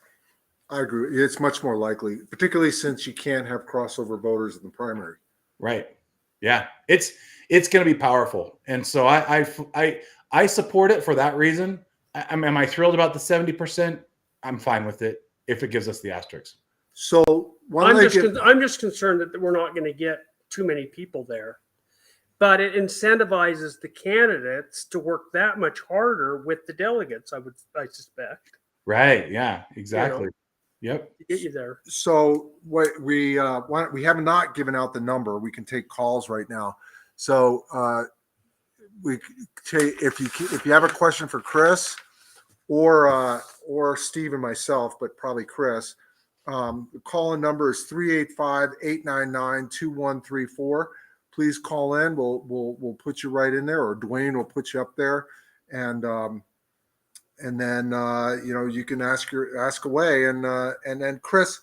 I agree. It's much more likely, particularly since you can't have crossover voters in the primary. Right. Yeah. It's going to be powerful. And so I support it for that reason. Am I thrilled about the 70%? I'm fine with it if it gives us the asterisk. So I'm just concerned that we're not going to get too many people there. But it incentivizes the candidates to work that much harder with the delegates, I suspect. Right. Yeah, exactly. Yep. To get you there. So what we have not given out the number. We can take calls right now. So we take if you have a question for Chris or Steve and myself, but probably Chris, the call-in number is 385-899-2134. Please call in. We'll put you right in there, or Dwayne will put you up there, and then you can ask away, and then Chris.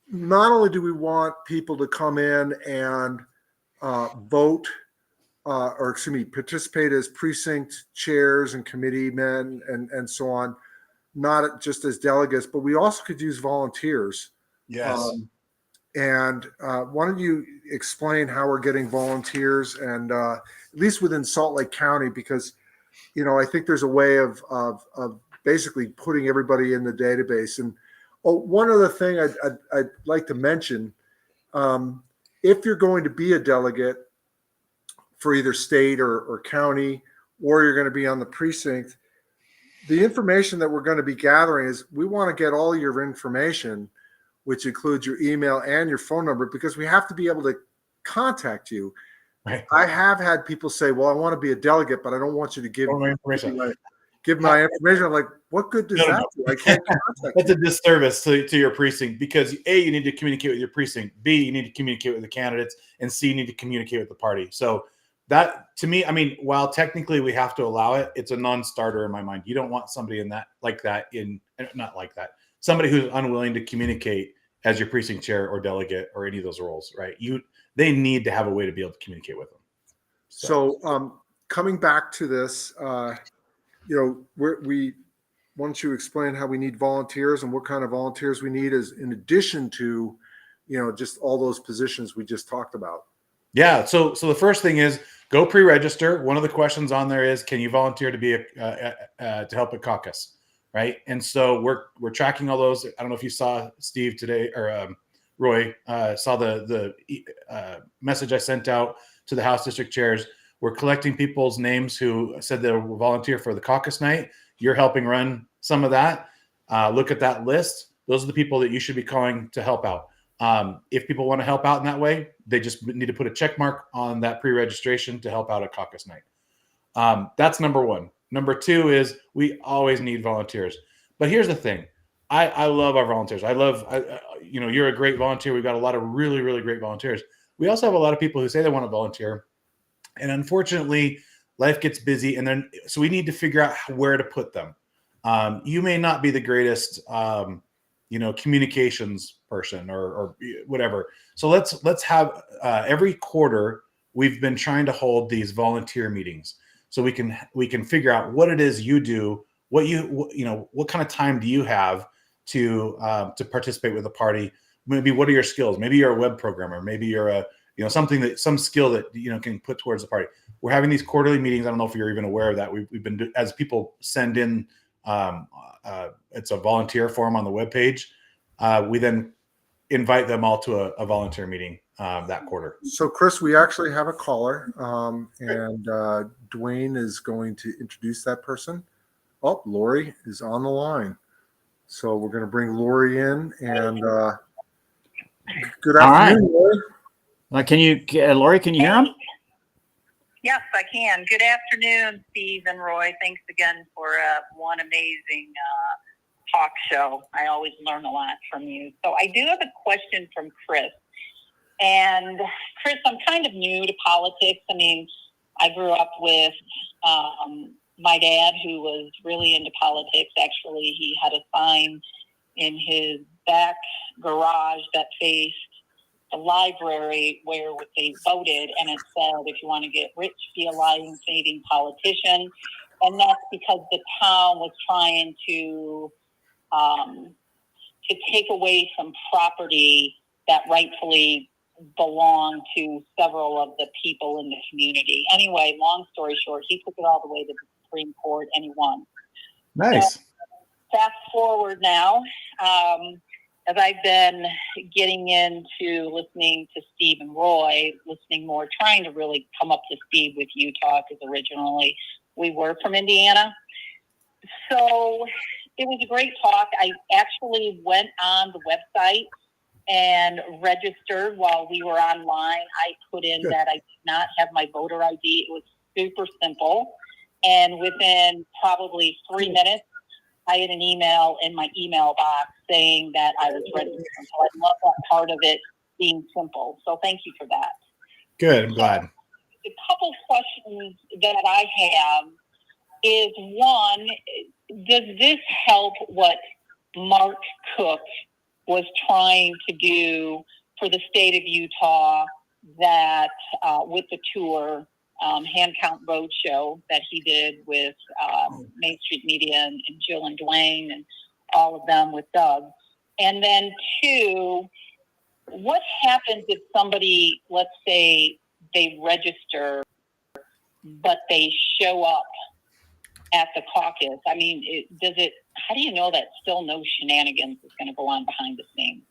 Not only do we want people to come in and vote, or excuse me, participate as precinct chairs and committee men and so on, not just as delegates, but we also could use volunteers. Yes. And why don't you explain how we're getting volunteers, and at least within Salt Lake County, because I think there's a way of basically putting everybody in the database. And one other thing I'd like to mention, if you're going to be a delegate for either state or county, or you're going to be on the precinct, the information that we're going to be gathering is we want to get all your information, which includes your email and your phone number, because we have to be able to contact you. Right. I have had people say, well, I want to be a delegate, but I don't want you to give my information. Give my information. I'm like, what good does that do? I can't contact That's you. a disservice to your precinct, because A, you need to communicate with your precinct, B, you need to communicate with the candidates, and C, you need to communicate with the party. So that, to me, I mean, while technically we have to allow it, it's a non-starter in my mind. You don't want somebody somebody who's unwilling to communicate as your precinct chair or delegate or any of those roles, right? They need to have a way to be able to communicate with them. So coming back to this, why don't you explain how we need volunteers and what kind of volunteers we need, as in addition to, just all those positions we just talked about. Yeah. So the first thing is go pre-register. One of the questions on there is, can you volunteer to be to help at caucus, right? And so we're tracking all those. I don't know if you saw Steve today, or Roy saw the message I sent out to the House district chairs. We're collecting people's names who said they will volunteer for the caucus night. You're helping run some of that. Look at that list. Those are the people that you should be calling to help out. If people want to help out in that way, they just need to put a check mark on that pre-registration to help out at caucus night. That's number one. Number two is we always need volunteers. But here's the thing. I love our volunteers. You're a great volunteer. We've got a lot of really, really great volunteers. We also have a lot of people who say they want to volunteer. And unfortunately, life gets busy. So we need to figure out where to put them. You may not be the greatest, communications person or whatever. So let's have every quarter, we've been trying to hold these volunteer meetings so we can figure out what it is you do, what kind of time do you have to participate with the party. Maybe what are your skills? Maybe you're a web programmer. Maybe you're some skill that can put towards the party. We're having these quarterly meetings. I don't know if you're even aware of that. We've been as people send in. It's a volunteer form on the webpage. We then invite them all to a volunteer meeting that quarter. So, Chris, we actually have a caller, and Dwayne is going to introduce that person. Oh, Lori is on the line. So we're going to bring Lori in. And good All right. afternoon, Lori. Can you, Lori, can you hear him? Yes, I can. Good afternoon, Steve and Roy. Thanks again for one amazing talk show. I always learn a lot from you. So I do have a question from Chris. And Chris, I'm kind of new to politics. I mean, I grew up with my dad, who was really into politics. Actually, he had a sign in his back garage that faced the library where they voted, and it said, if you want to get rich, be a lying-saving politician. And that's because the town was trying to take away some property that rightfully belonged to several of the people in the community. Anyway, long story short, he took it all the way to the Supreme Court, and he won. Nice. So, fast forward now, as I've been getting into listening to Steve and Roy, listening more, trying to really come up to speed with Utah, because originally we were from Indiana. So it was a great talk. I actually went on the website and registered while we were online. I put in that I did not have my voter ID. It was super simple. And within probably 3 minutes, I had an email in my email box saying that I was registered. So I love that part of it being simple. So thank you for that. Good. I'm glad. A couple questions that I have is, one, does this help what Mark Cook was trying to do for the state of Utah, that with the tour, Hand Count Roadshow that he did with Main Street Media and Jill and Dwayne and all of them with Doug? And then two, what happens if somebody, let's say they register, but they show up at the caucus? I mean, how do you know that still no shenanigans is going to go on behind the scenes?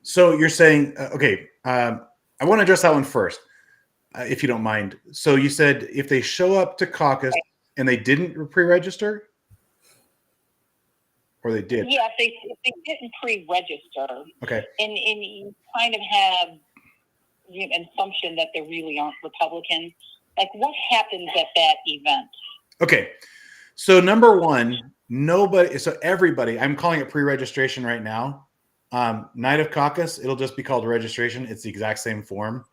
So you're saying, okay, I want to address that one first, if you don't mind. So you said if they show up to caucus and they didn't pre-register? Or they did? Yeah, if they didn't pre-register. Okay. And you kind of have an assumption that they really aren't Republicans. Like, what happens at that event? Okay. So number one, everybody, I'm calling it pre-registration right now. Night of caucus, it'll just be called registration. It's the exact same form.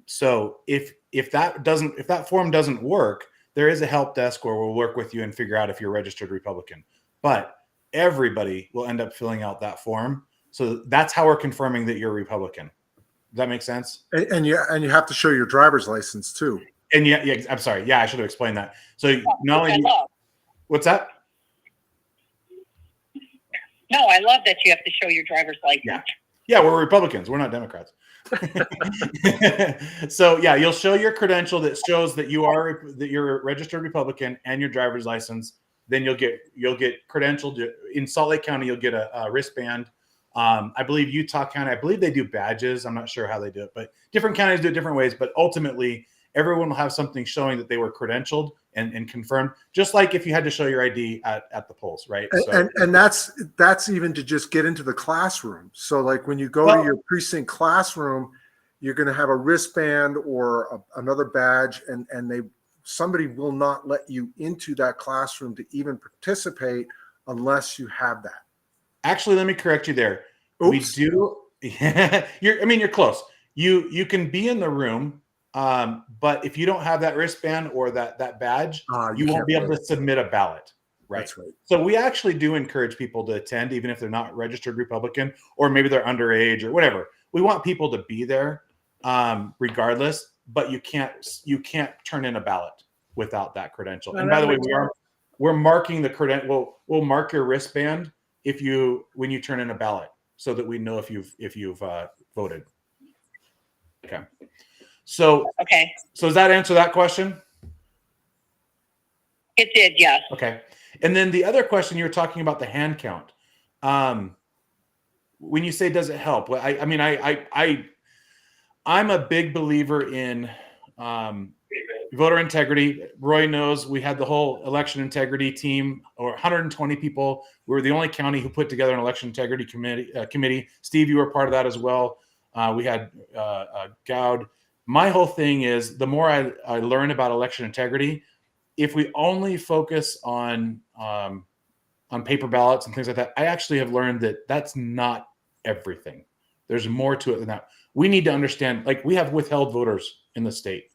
So if that form doesn't work, there is a help desk where we'll work with you and figure out if you're a registered Republican. But everybody will end up filling out that form. So that's how we're confirming that you're a Republican. Does that make sense? And you have to show your driver's license too. And yeah, I'm sorry. Yeah, I should have explained that. So what's that? No, I love that you have to show your driver's license. Yeah, we're Republicans. We're not Democrats. So yeah, you'll show your credential that shows that you're a registered Republican and your driver's license. Then you'll get credentialed in Salt Lake County. You'll get a wristband. I believe Utah County, I believe they do badges. I'm not sure how they do it, but different counties do it different ways. But ultimately, everyone will have something showing that they were credentialed and confirmed, just like if you had to show your ID at the polls, right? And that's even to just get into the classroom. So like when you go to your precinct classroom, you're going to have a wristband or another badge, and somebody will not let you into that classroom to even participate unless you have that. Actually, let me correct you there. Oops. We do. You're close. You can be in the room, but if you don't have that wristband or that badge, you won't be able to submit a ballot. Right. That's right. So we actually do encourage people to attend, even if they're not registered Republican, or maybe they're underage or whatever. We want people to be there, regardless. But you can't turn in a ballot without that credential. And by the way, we're marking the credential. We'll mark your wristband when you turn in a ballot, so that we know if you've voted. Okay. So does that answer that question? It did, yes. Okay. And then the other question, you were talking about the hand count. When you say does it help? Well, I'm a big believer in voter integrity. Roy knows we had the whole election integrity team, or 120 people. We were the only county who put together an election integrity committee. Steve, you were part of that as well. We had Gowd. My whole thing is, the more I learn about election integrity, if we only focus on paper ballots and things like that, I actually have learned that that's not everything. There's more to it than that. We need to understand, like, we have withheld voters in the state.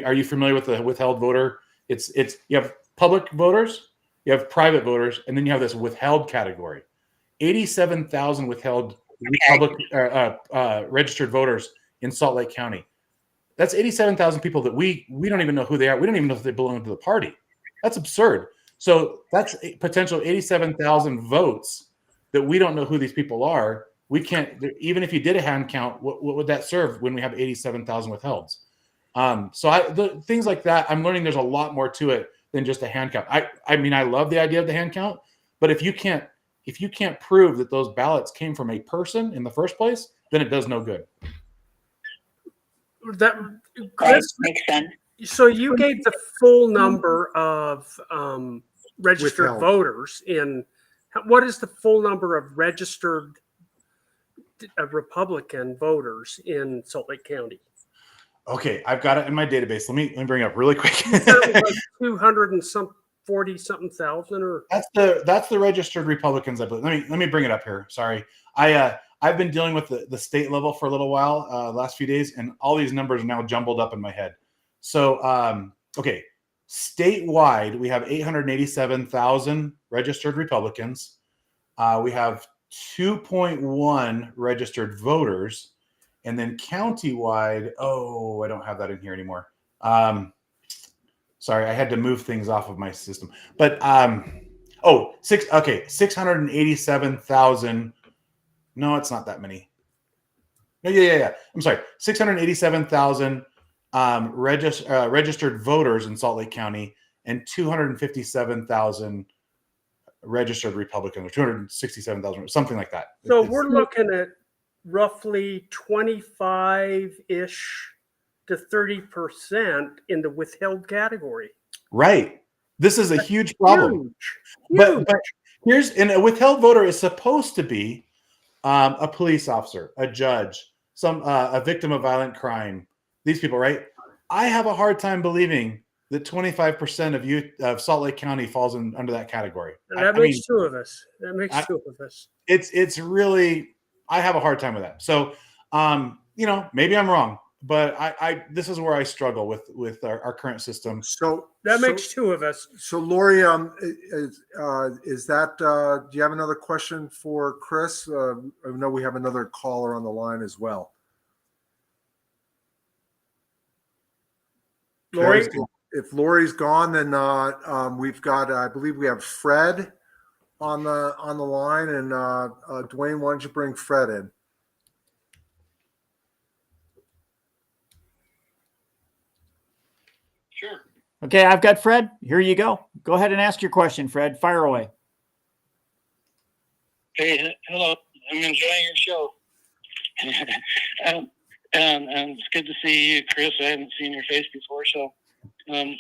Are you familiar with the withheld voter? It's you have public voters, you have private voters, and then you have this withheld category. 87,000 withheld public registered voters in Salt Lake County. That's 87,000 people that we don't even know who they are. We don't even know if they belong to the party. That's absurd. So that's a potential 87,000 votes that we don't know who these people are. We can't, even if you did a hand count, what would that serve when we have 87,000 withhelds? So things like that, I'm learning there's a lot more to it than just a hand count. I mean, I love the idea of the hand count, but if you can't prove that those ballots came from a person in the first place, then it does no good. That, Chris, makes sense. so you gave the full number of registered Withheld. voters in. What is the full number of registered Republican voters in Salt Lake County? Okay, I've got it in my database. Let me bring it up really quick. Like 240 something thousand, or that's the registered Republicans, I believe. Let me bring it up here. Sorry, I've been dealing with the state level for a little while, last few days, and all these numbers are now jumbled up in my head. So, okay, statewide, we have 887,000 registered Republicans. We have 2.1 registered voters, and then countywide, I don't have that in here anymore. Sorry, I had to move things off of my system. But 687,000. No, it's not that many. No, yeah. I'm sorry, 687,000 registered voters in Salt Lake County, and 257,000 registered Republicans, or 267,000, something like that. so we're looking at roughly 25-ish to 30% in the withheld category. Right. This is a huge problem. Huge. But and a withheld voter is supposed to be a police officer, a judge, a victim of violent crime. These people, right? I have a hard time believing that 25% of youth of Salt Lake County falls under that category. That makes two of us. It's really, I have a hard time with that. So, maybe I'm wrong, but this is where I struggle with our current system. So that makes two of us. So Lori, is that, do you have another question for Chris? I know we have another caller on the line as well. Lori? If Lori's gone, then we've got, I believe we have Fred on the line, and Dwayne, why don't you bring Fred in? Sure. Okay, I've got Fred. Here you go. Go ahead and ask your question, Fred. Fire away. Hey, hello. I'm enjoying your show. And it's good to see you, Chris. I haven't seen your face before, so I'm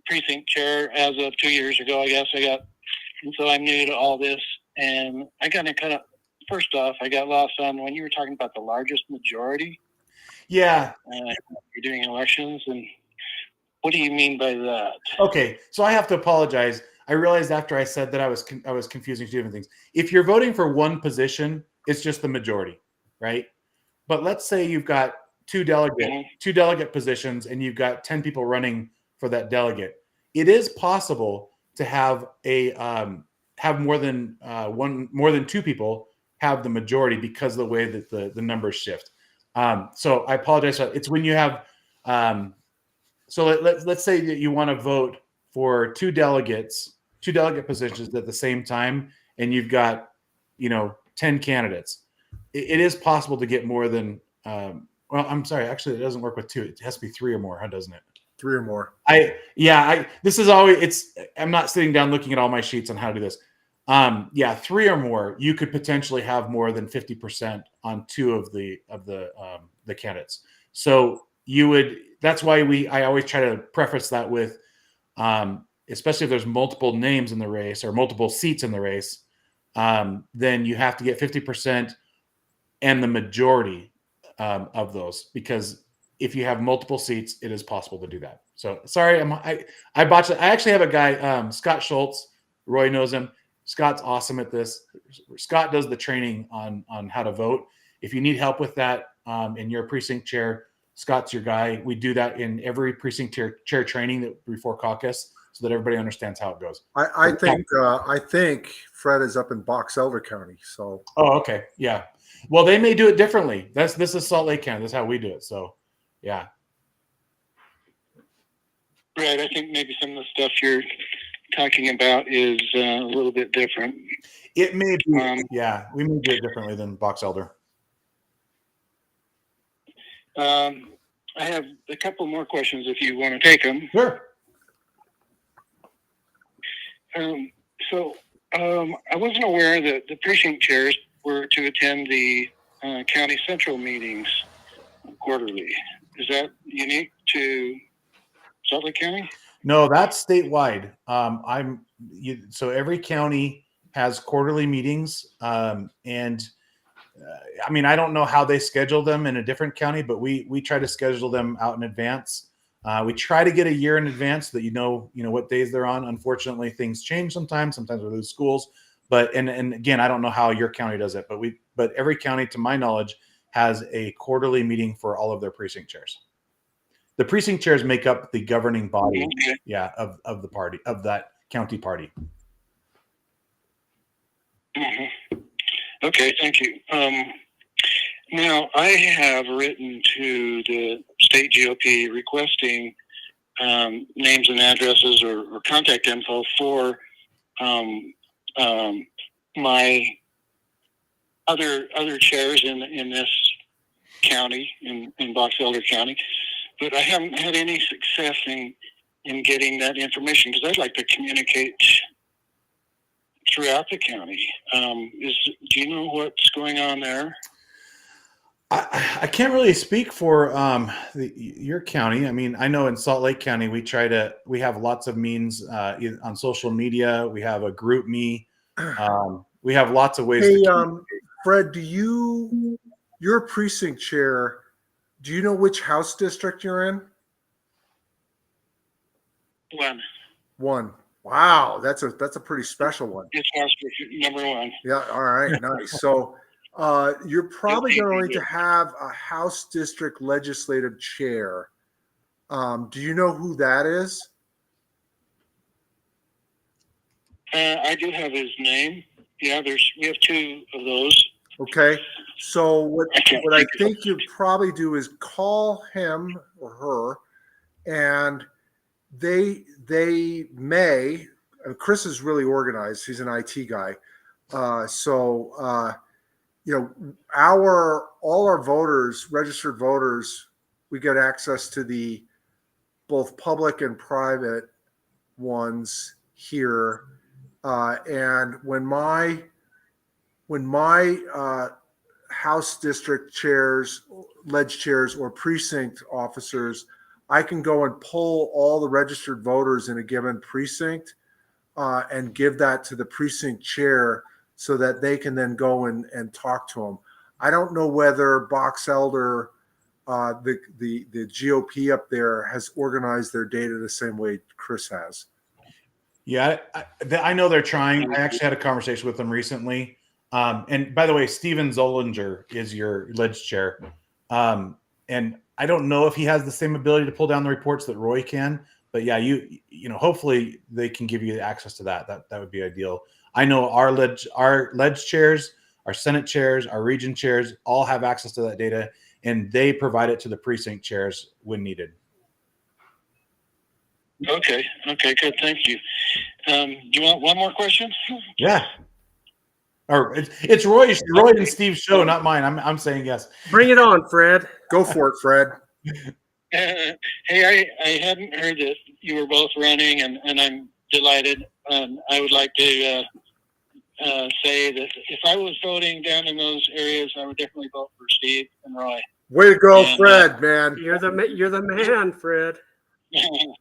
precinct chair as of 2 years ago, I guess. And so I'm new to all this, and I kind of first off, I got lost on when you were talking about the largest majority. Yeah, you're doing elections, and what do you mean by that? Okay, so I have to apologize. I realized after I said that I was confusing two different things. If you're voting for one position, it's just the majority, right? But let's say you've got two delegate positions, and you've got 10 people running for that delegate. It is possible to have more than two people have the majority because of the way that the numbers shift. So I apologize. It's when you have so let's say that you want to vote for two delegate positions at the same time, and you've got 10 candidates. It is possible to get more than I'm sorry, actually it doesn't work with two. It has to be three or more, doesn't it? Three or more. This is always, I'm not sitting down looking at all my sheets on how to do this. Three or more, you could potentially have more than 50% on two of the candidates. So that's why I always try to preface that with, especially if there's multiple names in the race or multiple seats in the race, then you have to get 50% and the majority of those, because if you have multiple seats, it is possible to do that. So sorry, I botched it. I actually have a guy, Scott Schultz. Roy knows him. Scott's awesome at this. Scott does the training on how to vote. If you need help with that, and you're a precinct chair, Scott's your guy. We do that in every precinct chair training before caucus, so that everybody understands how it goes. I think Fred is up in Box Elder County. So. Oh, okay, yeah. Well, they may do it differently. This is Salt Lake County. That's how we do it. So, yeah. Right. I think maybe some of the stuff you're talking about is a little bit different. It may be. Yeah, we may do it differently than Box Elder. I have a couple more questions if you want to take them. Sure. I wasn't aware that the precinct chairs were to attend the county central meetings quarterly. Is that unique to Salt Lake County? No, that's statewide. So every county has quarterly meetings, and I mean, I don't know how they schedule them in a different county, but we try to schedule them out in advance. We try to get a year in advance so that you know what days they're on. Unfortunately, things change sometimes. Sometimes we lose schools, but and again, I don't know how your county does it, but every county, to my knowledge, has a quarterly meeting for all of their precinct chairs. The precinct chairs make up the governing body, of the party, of that county party. Mm-hmm. Okay, thank you. Now, I have written to the state GOP requesting names and addresses or contact info for my other chairs in this county, in Box Elder County, but I haven't had any success in getting that information, because I'd like to communicate throughout the county. Do you know what's going on there? I can't really speak for your county. I mean, I know in Salt Lake County, we have lots of means on social media. We have a group me. We have lots of ways. Hey, Fred, you're a precinct chair. Do you know which House district you're in? One. Wow, that's a pretty special one. It's House number one. Yeah. All right. Nice. So you're probably going to have a House district legislative chair. Do you know who that is? I do have his name. Yeah, we have two of those. Okay. So what I think you'd probably do is call him or her, and they may. Chris is really organized. He's an IT guy. All our voters, registered voters, we get access to the both public and private ones here. And when my House district chairs, ledge chairs, or precinct officers, I can go and pull all the registered voters in a given precinct and give that to the precinct chair so that they can then go and talk to them. I don't know whether Box Elder, the GOP up there, has organized their data the same way Chris has. Yeah, I know they're trying. I actually had a conversation with them recently. And by the way, Steven Zollinger is your ledge chair. And I don't know if he has the same ability to pull down the reports that Roy can, but yeah, hopefully they can give you access to that. That would be ideal. I know our ledge chairs, our Senate chairs, our region chairs all have access to that data, and they provide it to the precinct chairs when needed. Okay, good. Thank you. Do you want one more question? Yeah. Or it's Roy and Steve's show, not mine. I'm saying yes. Bring it on, Fred. Go for it, Fred. Hey, I hadn't heard that you were both running, and I'm delighted. I would like to say that if I was voting down in those areas, I would definitely vote for Steve and Roy. Way to go, And, Fred, man. You're the man, Fred. Thank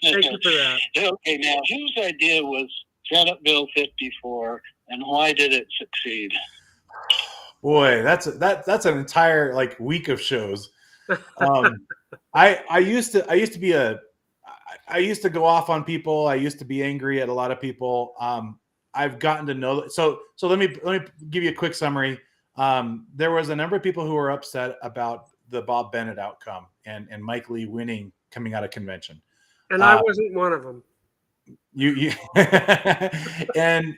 you for that. Okay, now whose idea was Senate Bill 54, and why did it succeed? Boy, that's an entire like week of shows. I used to go off on people. I used to be angry at a lot of people. I've gotten to know. So let me give you a quick summary. There was a number of people who were upset about the Bob Bennett outcome and Mike Lee winning coming out of convention. And I wasn't one of them. You and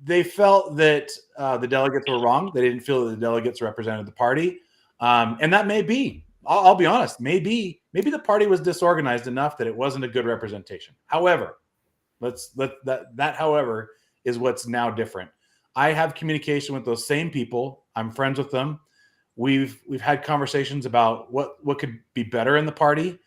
they felt that the delegates were wrong. They didn't feel that the delegates represented the party, and that may be. I'll be honest. Maybe the party was disorganized enough that it wasn't a good representation. However, that however is what's now different. I have communication with those same people. I'm friends with them. We've had conversations about what could be better in the party.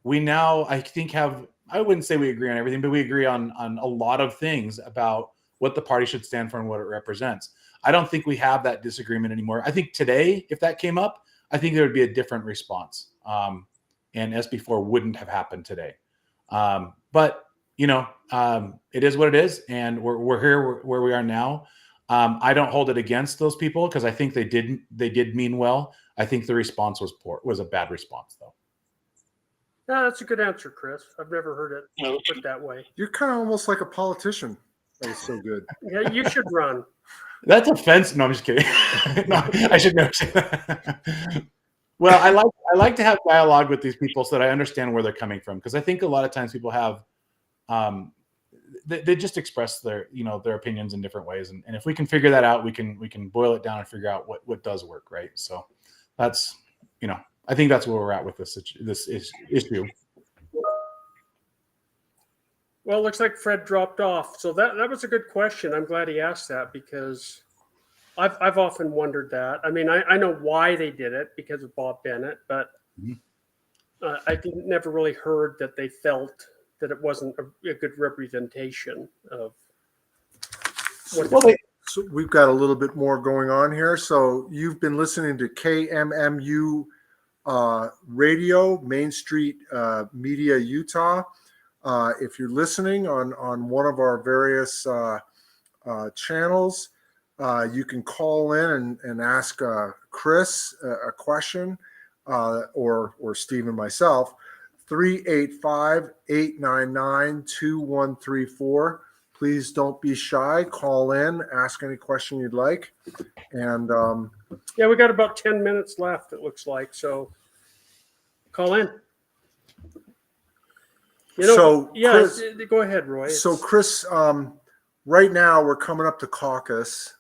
We now, I think, I wouldn't say we agree on everything, but we agree on a lot of things about what the party should stand for and what it represents. I don't think we have that disagreement anymore. I think today, if that came up, I think there would be a different response. And SB4 wouldn't have happened today. But it is what it is, and we're here where we are now. I don't hold it against those people because I think they did mean well. I think the response was poor, was a bad response though. No, that's a good answer, Chris. I've never heard it put that way. You're kind of almost like a politician. That was so good. Yeah, you should run. That's offensive. No, I'm just kidding. No, I should never say that. Well, I like to have dialogue with these people so that I understand where they're coming from, because I think a lot of times people have they just express their opinions in different ways, and if we can figure that out, we can boil it down and figure out what does work, right? So that's I think that's where we're at with this issue. Well, it looks like Fred dropped off. So that was a good question. I'm glad he asked that, because I've often wondered that. I mean, I know why they did it because of Bob Bennett, but I never really heard that they felt that it wasn't a good representation of what So we've got a little bit more going on here. So you've been listening to KMMU Radio, Main Street Media, Utah. If you're listening on one of our various channels, you can call in and ask Chris a question, or Steve and myself. 385-899-2134. Please don't be shy. Call in, ask any question you'd like. And we got about 10 minutes left, it looks like. So call in. Chris, go ahead, Roy. So Chris, right now we're coming up to caucus,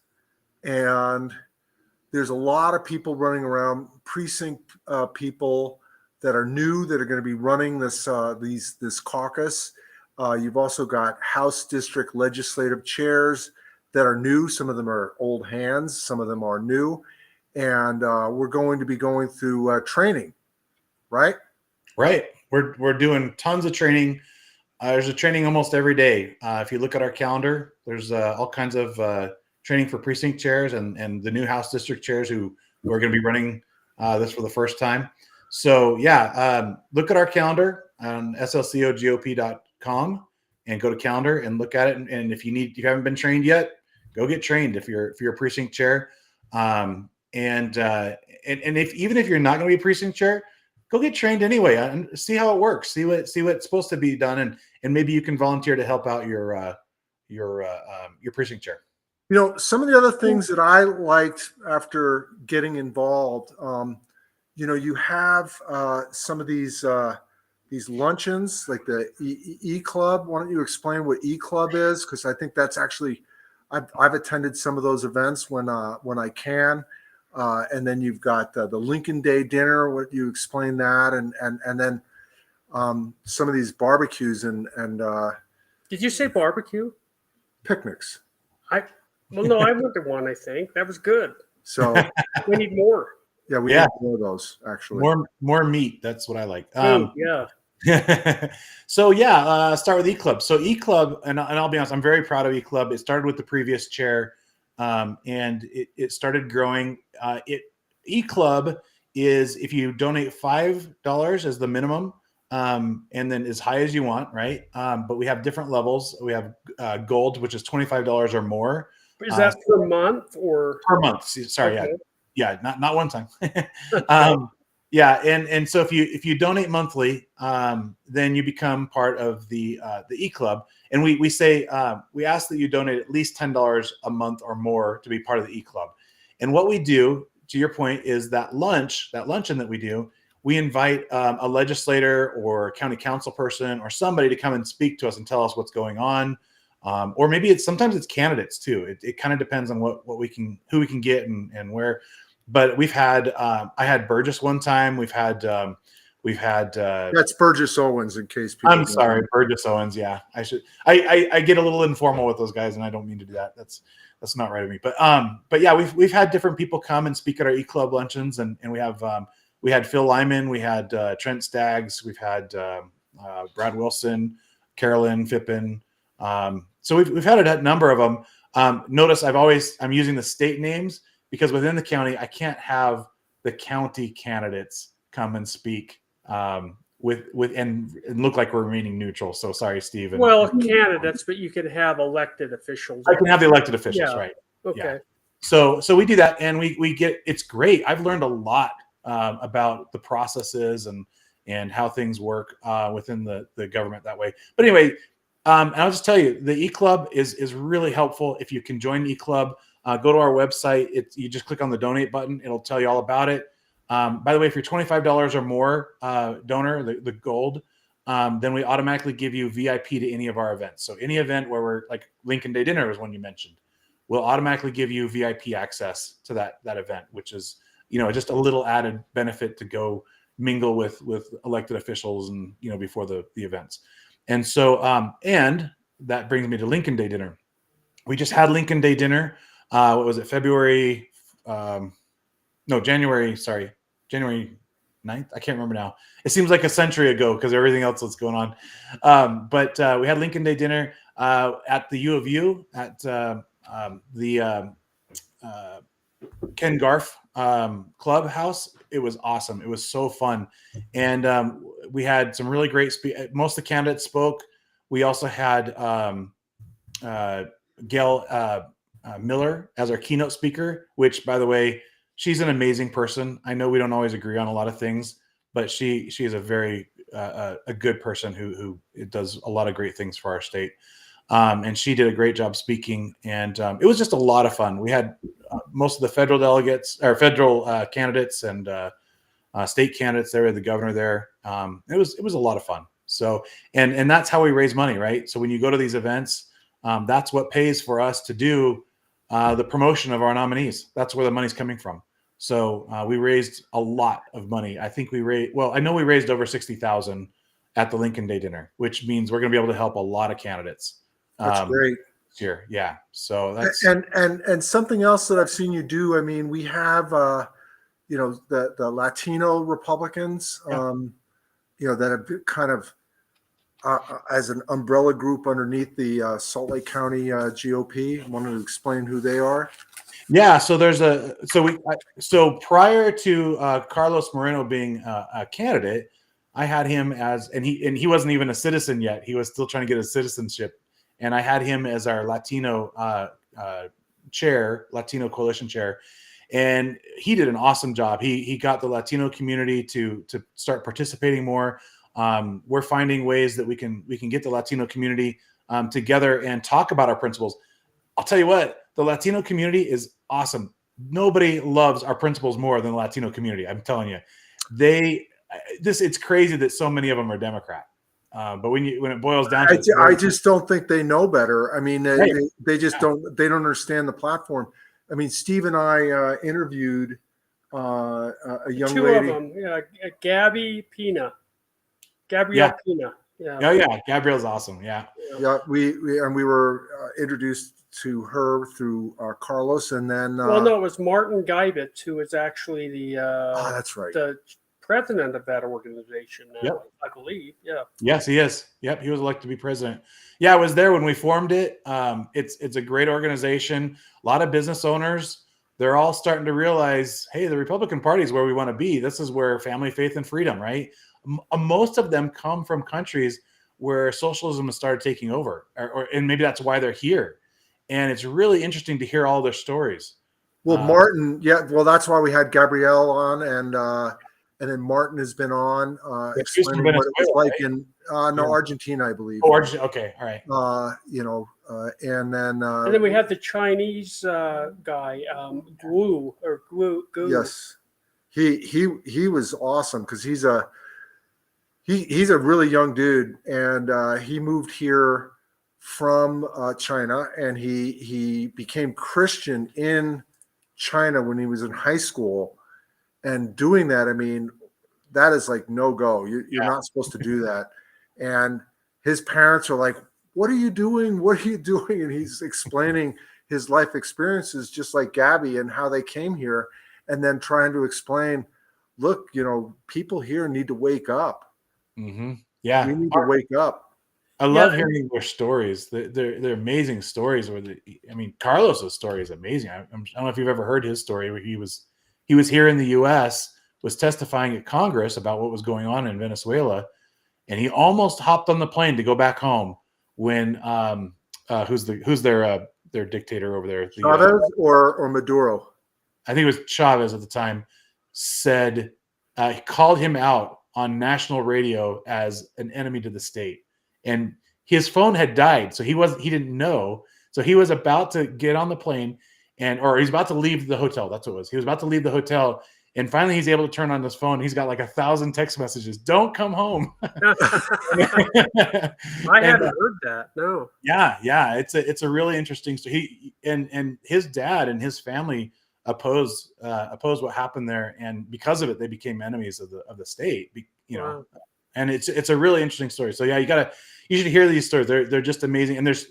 and there's a lot of people running around, precinct people that are new that are going to be running this caucus. You've also got House District Legislative chairs that are new. Some of them are old hands. Some of them are new. And we're going to be going through training, right? Right. We're doing tons of training. There's a training almost every day. If you look at our calendar, there's all kinds of training for precinct chairs and the new House District chairs who are going to be running this for the first time. So look at our calendar on slcogop.com and go to calendar and look at it. And if you haven't been trained yet, go get trained if you're a precinct chair. And if you're not going to be a precinct chair, go get trained anyway and see how it works. See what's supposed to be done, and maybe you can volunteer to help out your precinct chair. Some of the other things that I liked after getting involved, you have some of these luncheons, like the E Club. Why don't you explain what E Club is? Because I think that's actually, I've attended some of those events when I can. And then you've got the Lincoln Day dinner. What you explain that, and then some of these barbecues and Did you say barbecue? Picnics. I went to one. I think that was good. So we need more. Yeah, we need more of those actually. More meat. That's what I like. So start with E Club. So E Club, and I'll be honest, I'm very proud of E Club. It started with the previous chair. and it started growing. E-Club is if you donate $5 as the minimum, and then as high as you want, right? But we have different levels. We have gold, which is $25 or more. Is that per month or per month? Sorry, okay. yeah, not one time. Okay. Yeah, and so if you donate monthly, then you become part of the E-Club, and we say we ask that you donate at least $10 a month or more to be part of the E-Club. And what we do, to your point, is that luncheon that we do, we invite a legislator or county council person or somebody to come and speak to us and tell us what's going on. Or maybe sometimes it's candidates too. It kind of depends on who we can get and where. But we've had I had Burgess one time. We've had That's Burgess Owens, in case people. I'm sorry, Burgess Owens. Yeah, I get a little informal with those guys, and I don't mean to do that. That's not right of me. But yeah, we've had different people come and speak at our E-Club luncheons, and we had Phil Lyman, we had Trent Staggs, we've had Brad Wilson, Carolyn Fippen. So we've had a number of them. Notice I'm using the state names because within the county, I can't have the county candidates come and speak with and look like we're remaining neutral. So sorry, Steve. Well, candidates, but you can have elected officials. I can have the elected officials, Yeah. right? Okay. Yeah. So we do that, and we get it's great. I've learned a lot about the processes and how things work within the government that way. But anyway, and I'll just tell you, the E-Club is really helpful. If you can join the E-Club, go to our website. You just click on the donate button. It'll tell you all about it. By the way, if you're $25 or more donor, the gold, then we automatically give you VIP to any of our events. So any event where we're like Lincoln Day Dinner was one you mentioned, we'll automatically give you VIP access to that event, which is just a little added benefit to go mingle with elected officials and before the events. And so and that brings me to Lincoln Day Dinner. We just had Lincoln Day Dinner. What was it? January 9th. I can't remember now. It seems like a century ago because everything else that's going on. But we had Lincoln Day Dinner at the U of U at the Ken Garf clubhouse. It was awesome. It was so fun. And we had some really great most of the candidates spoke. We also had Gail Miller as our keynote speaker, which, by the way, she's an amazing person. I know we don't always agree on a lot of things, but she is a very a good person who does a lot of great things for our state. And she did a great job speaking, and it was just a lot of fun. We had most of the federal delegates or federal candidates and state candidates there, the governor there. It was a lot of fun. So, and that's how we raise money, right? So when you go to these events, that's what pays for us to do the promotion of our nominees. That's where the money's coming from. So we raised a lot of money. I think I know we raised over $60,000 at the Lincoln Day Dinner, which means we're going to be able to help a lot of candidates. That's great. Here, yeah. So that's and something else that I've seen you do. I mean, we have the Latino Republicans, that have kind of as an umbrella group underneath the Salt Lake County GOP. Wanted to explain who they are. Yeah, so so prior to Carlos Moreno being a candidate, I had him and he wasn't even a citizen yet. He was still trying to get his citizenship, and I had him as our Latino Latino coalition chair, and he did an awesome job. He got the Latino community to start participating more. We're finding ways that we can get the Latino community together and talk about our principles. I'll tell you what, the Latino community is awesome. Nobody loves our principles more than the Latino community. I'm telling you, it's crazy that so many of them are Democrat. But when it boils down to it, I just don't think they know better. I mean, they just don't understand the platform. I mean, Steve and I interviewed a young Two lady. of them, yeah, Gabrielle Pina. Yeah. Oh yeah, Gabrielle's awesome. Yeah. Yeah, we were introduced to her through Carlos, and then Well, no, it was Martin Geibitz, who was actually the that's right, the president of that organization now, Yep. I believe. Yeah. Yes, he is. Yep, he was elected to be president. Yeah, I was there when we formed it. It's a great organization. A lot of business owners, they're all starting to realize, hey, the Republican Party is where we want to be. This is where family, faith, and freedom, right? Most of them come from countries where socialism has started taking over, and maybe that's why they're here. And it's really interesting to hear all their stories. Well, Martin, well, that's why we had Gabrielle on, and then Martin has been on explaining what it was like in Argentina, I believe. Oh, Argentina. Okay, all right. And then we have the Chinese guy, Gu. Yes, he was awesome because he's a really young dude, and he moved here from China, and he became Christian in China when he was in high school. And doing that, I mean, that is like no go. You're not supposed to do that. And his parents are like, "What are you doing? What are you doing?" And he's explaining his life experiences, just like Gabby, and how they came here, and then trying to explain, look, people here need to wake up. Mm-hmm. Yeah, we need to wake up. I love hearing their stories. They're amazing stories. Carlos's story is amazing. I don't know if you've ever heard his story. Where he was here in the U.S., was testifying at Congress about what was going on in Venezuela, and he almost hopped on the plane to go back home when who's their dictator over there? Chavez or Maduro? I think it was Chavez at the time. Said he called him out on national radio as an enemy to the state. And his phone had died, so he didn't know. So he was about to get on the plane, or he's about to leave the hotel. That's what it was. He was about to leave the hotel, and finally he's able to turn on his phone. He's got like 1,000 text messages. Don't come home. I hadn't heard that. No. Yeah. It's a really interesting story. And his dad and his family opposed what happened there, and because of it, they became enemies of the state. Wow. And it's a really interesting story. So yeah, you should hear these stories. They're just amazing. And there's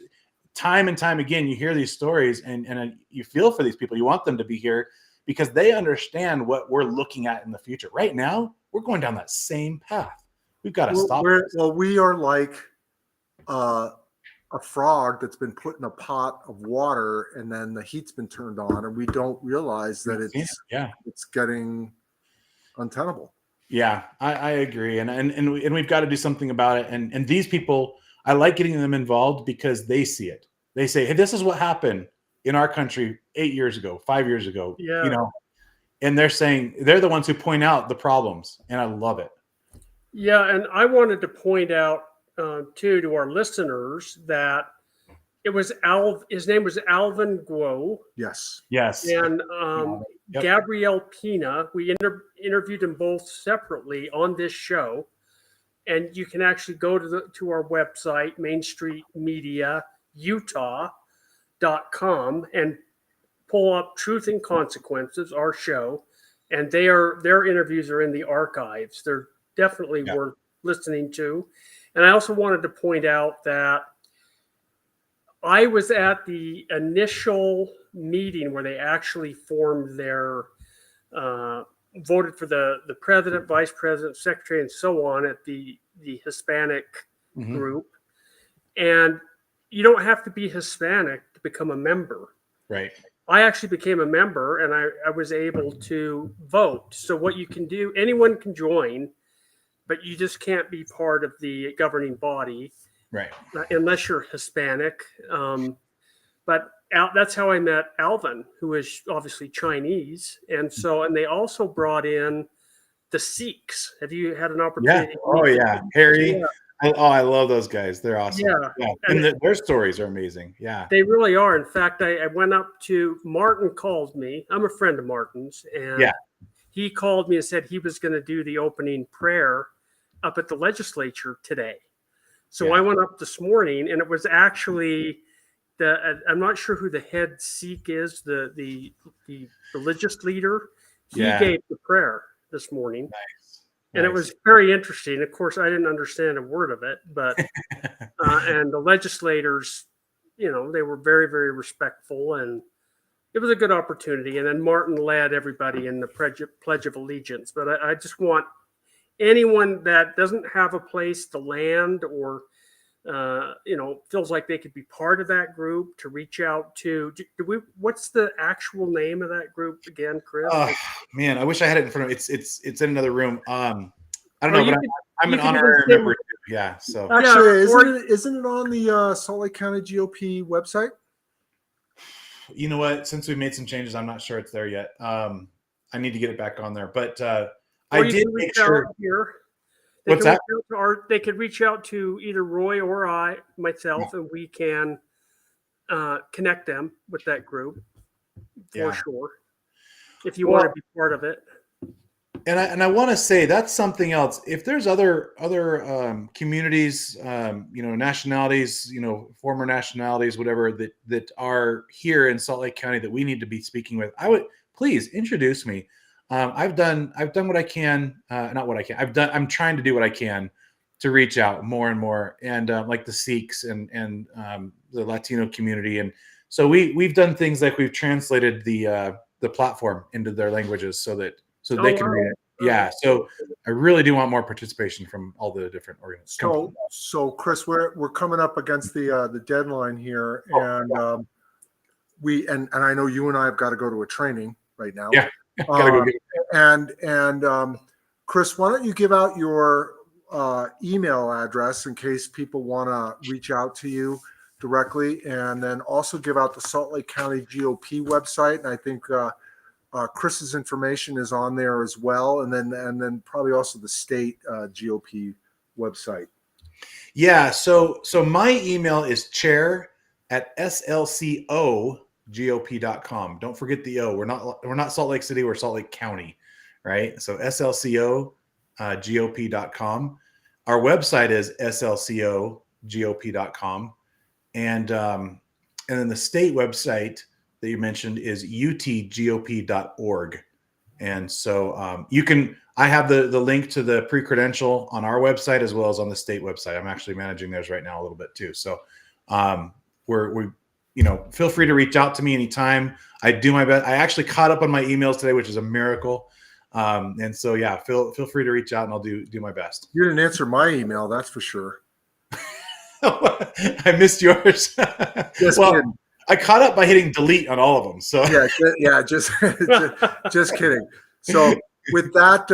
time and time again, you hear these stories and you feel for these people. You want them to be here because they understand what we're looking at in the future. Right now, we're going down that same path. We've got to stop. Well, we are like a frog that's been put in a pot of water, and then the heat's been turned on, and we don't realize that it's getting untenable. Yeah, I agree. And we've got to do something about it. And these people, I like getting them involved because they see it. They say, hey, this is what happened in our country 8 years ago, 5 years ago, and they're saying, they're the ones who point out the problems. And I love it. Yeah. And I wanted to point out too, to our listeners that it was his name was Alvin Guo. Yes. And Gabrielle Pina, we interviewed them both separately on this show, and you can actually go to our website, mainstreetmediautah.com, and pull up Truth and Consequences, our show, and their interviews are in the archives. They're definitely worth listening to. And I also wanted to point out that I was at the initial meeting where they actually formed their, voted for the president, vice president, secretary, and so on at the Hispanic group. And you don't have to be Hispanic to become a member. Right. I actually became a member, and I was able to vote. So what you can do, anyone can join, but you just can't be part of the governing body. Right. Unless you're Hispanic. But that's how I met Alvin, who is obviously Chinese. And they also brought in the Sikhs. Have you had an opportunity? Yeah. Oh, yeah. Harry. Yeah. I love those guys. They're awesome. Yeah. And their stories are amazing. Yeah. They really are. In fact, I went up to Martin called me. I'm a friend of Martin's. And he called me and said he was going to do the opening prayer up at the legislature today. So I went up this morning, and it was actually I'm not sure who the head Sikh is, the religious leader. He gave the prayer this morning. Nice. And it was very interesting. Of course, I didn't understand a word of it, but and the legislators, they were very, very respectful, and it was a good opportunity. And then Martin led everybody in the Pledge of Allegiance. But I just want anyone that doesn't have a place to land or feels like they could be part of that group to reach out to. What's the actual name of that group again, Chris? Man, I wish I had it in front of me. It's in another room. I don't Or know, but I'm an honorary member too. Yeah. So actually, isn't it on the Salt Lake County GOP website? You know what? Since we made some changes, I'm not sure it's there yet. I need to get it back on there. But I did make sure. Here. What's that? They could reach out to either Roy or myself, and we can connect them with that group for sure. If you want to be part of it. And I want to say that's something else. If there's other communities, nationalities, former nationalities, whatever that are here in Salt Lake County that we need to be speaking with, I would please introduce me. I've done what I can, not what I can. I'm trying to do what I can to reach out more and more, and like the Sikhs and the Latino community, and so we've done things like we've translated the platform into their languages so they can read it. Yeah, so I really do want more participation from all the different organizations. So Chris, we're coming up against the deadline here, and I know you and I have got to go to a training right now. Yeah, gotta go get it. And Chris, why don't you give out your email address in case people want to reach out to you directly, and then also give out the Salt Lake County GOP website, and I think Chris's information is on there as well, and then probably also the state GOP website. Yeah, so my email is chair@slcogop.com. Don't forget the O. We're not Salt Lake City, we're Salt Lake County, right? So slcogop.com. Our website is slcogop.com, and then the state website that you mentioned is utgop.org. And so I have the link to the pre-credential on our website as well as on the state website. I'm actually managing theirs right now a little bit too. So we feel free to reach out to me anytime. I do my best. I actually caught up on my emails today, which is a miracle. And so, yeah, feel free to reach out and I'll do my best. You didn't answer my email, that's for sure. I missed yours. Kidding. I caught up by hitting delete on all of them. So just kidding. So with that,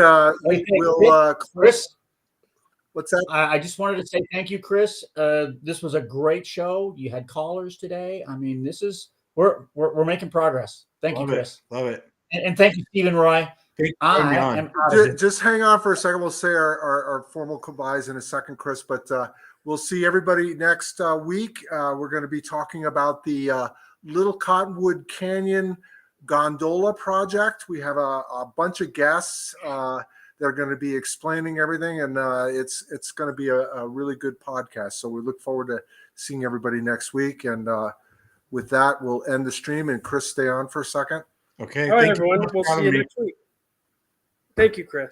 we'll Chris. What's that? I just wanted to say thank you, Chris. This was a great show. You had callers today. I mean, we're making progress. Thank you, Chris. Love it. And thank you, Stephen Roy. Just hang on for a second. We'll say our formal goodbyes in a second, Chris, but we'll see everybody next week. We're going to be talking about the Little Cottonwood Canyon gondola project. We have a bunch of guests that are going to be explaining everything, and it's going to be a really good podcast. So we look forward to seeing everybody next week. And with that, we'll end the stream. And Chris, stay on for a second. Okay. All right, everyone. We'll see you next week. Thank you, Chris.